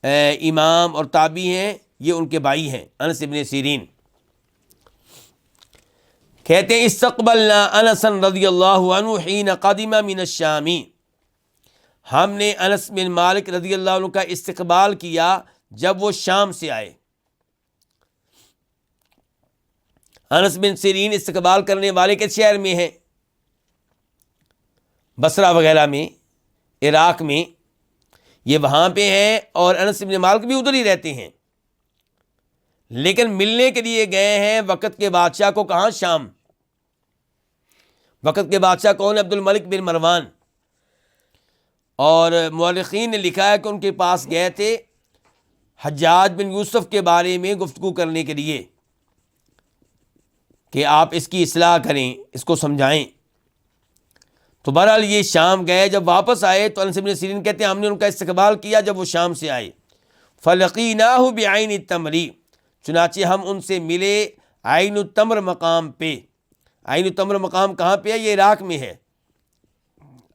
امام اور تابعی ہیں، یہ ان کے بھائی ہیں انس ابن سیرین. کہتے ہیں استقبلنا انس رضی اللہ عنہ حین قدم من الشام. ہم نے انس بن مالک رضی اللہ عنہ کا استقبال کیا جب وہ شام سے آئے. انس بن سیرین استقبال کرنے والے کے شہر میں ہیں؟ بصرہ وغیرہ میں، عراق میں، یہ وہاں پہ ہیں. اور انس بن مالک بھی ادھر ہی رہتے ہیں، لیکن ملنے کے لیے گئے ہیں وقت کے بادشاہ کو. کہاں؟ شام. وقت کے بادشاہ کون ہے؟ عبد الملک بن مروان. اور مورخین نے لکھا ہے کہ ان کے پاس گئے تھے حجاج بن یوسف کے بارے میں گفتگو کرنے کے لیے کہ آپ اس کی اصلاح کریں، اس کو سمجھائیں. تو بہرحال یہ شام گئے، جب واپس آئے تو انس بن سیرین کہتے ہیں ہم نے ان کا استقبال کیا جب وہ شام سے آئے، فلقیناہ بعین التمر، چنانچہ ہم ان سے ملے عین التمر مقام پہ۔ عین التمر مقام کہاں پہ ہے؟ یہ عراق میں ہے،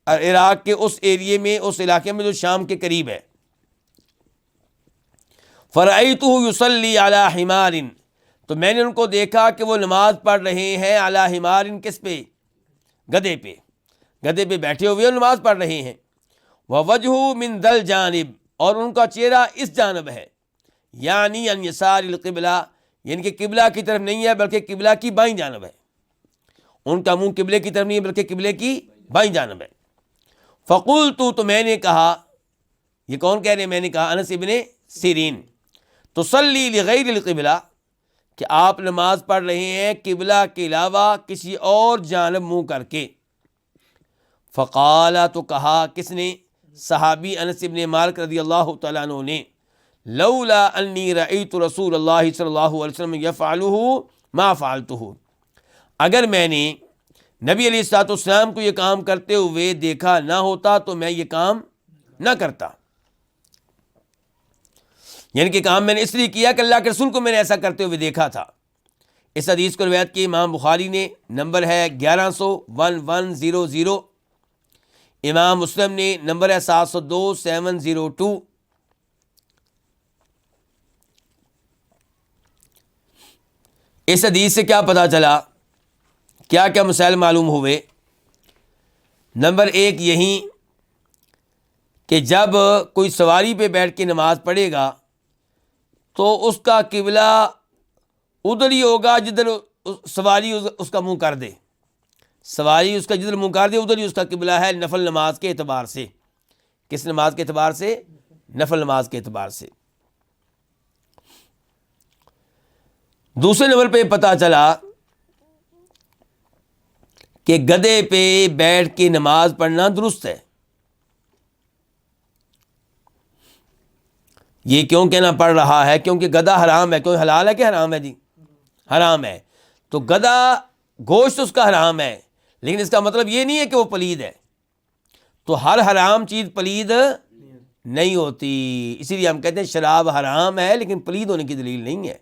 عراق کے اس ایریے میں، اس علاقے میں جو شام کے قریب ہے۔ فرأیتہ یصلی علی حمار، تو میں نے ان کو دیکھا کہ وہ نماز پڑھ رہے ہیں علی حمار، کس پہ؟ گدھے پہ، گدھے پہ بیٹھے ہوئے نماز پڑھ رہے ہیں۔ ووجہہ من ذل جانب، اور ان کا چہرہ اس جانب ہے، یعنی ان یسار القبلہ، یعنی کہ قبلہ کی طرف نہیں ہے بلکہ قبلہ کی بائیں جانب ہے، ان کا منہ قبلے کی طرف نہیں ہے بلکہ قبلے کی بائیں جانب ہے۔ فقلت، تو میں نے کہا، یہ کون کہہ رہے ہیں؟ میں نے کہا انس ابن سیرین، تصلی لغیر القبلہ، کہ آپ نماز پڑھ رہے ہیں قبلہ کے علاوہ کسی اور جانب منہ کر کے۔ فقال، تو کہا کس نے؟ صحابی انس ابن مالک رضی اللہ تعالیٰ عنہ نے، لولا انی رأیت رسول اللہ صلی اللہ علیہ وسلم یفعلہ ما فعلتہ، اگر میں نے نبی علیہ الصلوۃ والسلام کو یہ کام کرتے ہوئے دیکھا نہ ہوتا تو میں یہ کام نہ کرتا، یعنی کہ کام میں نے اس لیے کیا کہ اللہ کے رسول کو میں نے ایسا کرتے ہوئے دیکھا تھا۔ اس حدیث کو روایت کی امام بخاری نے، نمبر ہے 1100 امام مسلم نے، نمبر ہے 702 اس حدیث سے کیا پتہ چلا؟ کیا کیا مسائل معلوم ہوئے؟ نمبر 1 یہی کہ جب کوئی سواری پہ بیٹھ کے نماز پڑھے گا تو اس کا قبلہ ادھر ہی ہوگا جدھر سواری اس کا منہ کر دے، سواری اس کا جدھر منہ کر دے ادھر ہی اس کا قبلہ ہے، نفل نماز کے اعتبار سے۔ کس نماز کے اعتبار سے؟ نفل نماز کے اعتبار سے۔ دوسرے نمبر پہ پتہ چلا کہ گدھے پہ بیٹھ کے نماز پڑھنا درست ہے۔ یہ کیوں کہنا پڑ رہا ہے؟ کیونکہ گدھا حرام ہے۔ کوئی حلال ہے کہ حرام ہے؟ جی حرام ہے۔ تو گدھا گوشت اس کا حرام ہے، لیکن اس کا مطلب یہ نہیں ہے کہ وہ پلید ہے۔ تو ہر حرام چیز پلید نہیں ہوتی، اسی لیے ہم کہتے ہیں شراب حرام ہے لیکن پلید ہونے کی دلیل نہیں ہے۔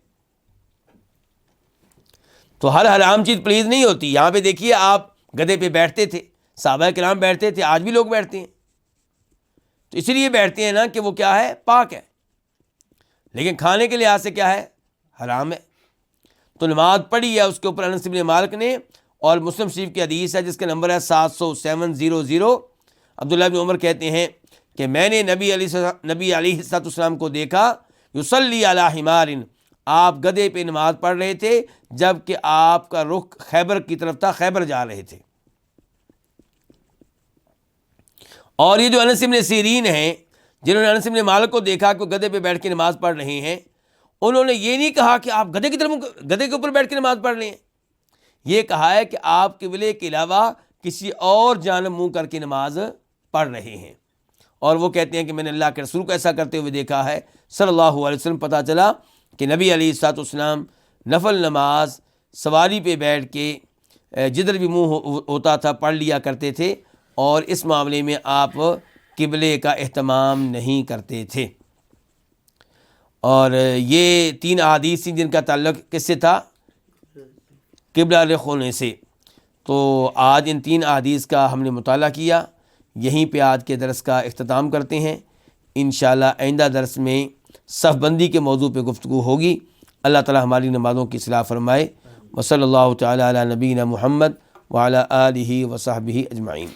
تو ہر حرام چیز پلید نہیں ہوتی۔ یہاں پہ دیکھیے، آپ گدھے پہ بیٹھتے تھے، صحابہ کرام بیٹھتے تھے، آج بھی لوگ بیٹھتے ہیں، تو اسی لیے بیٹھتے ہیں نا کہ وہ کیا ہے؟ پاک ہے، لیکن کھانے کے لحاظ سے کیا ہے؟ حرام ہے۔ تو نماز پڑھی ہے اس کے اوپر انس بن مالک نے، اور مسلم شریف کی حدیث ہے جس کا نمبر ہے 700 عبداللہ بن عمر کہتے ہیں کہ میں نے نبی علیہ السلام کو دیکھا، یصلی علی حمار، آپ گدھے پہ نماز پڑھ رہے تھے جب کہ آپ کا رخ خیبر کی طرف تھا، خیبر جا رہے تھے۔ اور یہ جو انس بن سیرین ہیں جنہوں نے انس بن مالک کو دیکھا کہ وہ گدھے پہ بیٹھ کے نماز پڑھ رہے ہیں، انہوں نے یہ نہیں کہا کہ آپ گدھے کے اوپر بیٹھ کے نماز پڑھ رہے ہیں، یہ کہا ہے کہ آپ قبلے کے علاوہ کسی اور جانب منہ کر کے نماز پڑھ رہے ہیں۔ اور وہ کہتے ہیں کہ میں نے اللہ کے رسول کو ایسا کرتے ہوئے دیکھا ہے صلی اللہ علیہ وسلم۔ پتہ چلا کہ نبی علیہ الصلوۃ والسلام نفل نماز سواری پہ بیٹھ کے جدھر بھی منہ ہوتا تھا پڑھ لیا کرتے تھے، اور اس معاملے میں آپ قبلے کا اہتمام نہیں کرتے تھے۔ اور یہ 3 احادیث جن کا تعلق کس سے تھا؟ قبلہ رخ ہونے سے۔ تو آج ان 3 احادیث کا ہم نے مطالعہ کیا، یہیں پہ آج کے درس کا اختتام کرتے ہیں۔ انشاءاللہ آئندہ درس میں صف بندی کے موضوع پہ گفتگو ہوگی۔ اللہ تعالی ہماری نمازوں کی اصلاح فرمائے۔ وصلی اللہ تعالی علی نبینا محمد وعلی آلہ وصحبہ اجمعین۔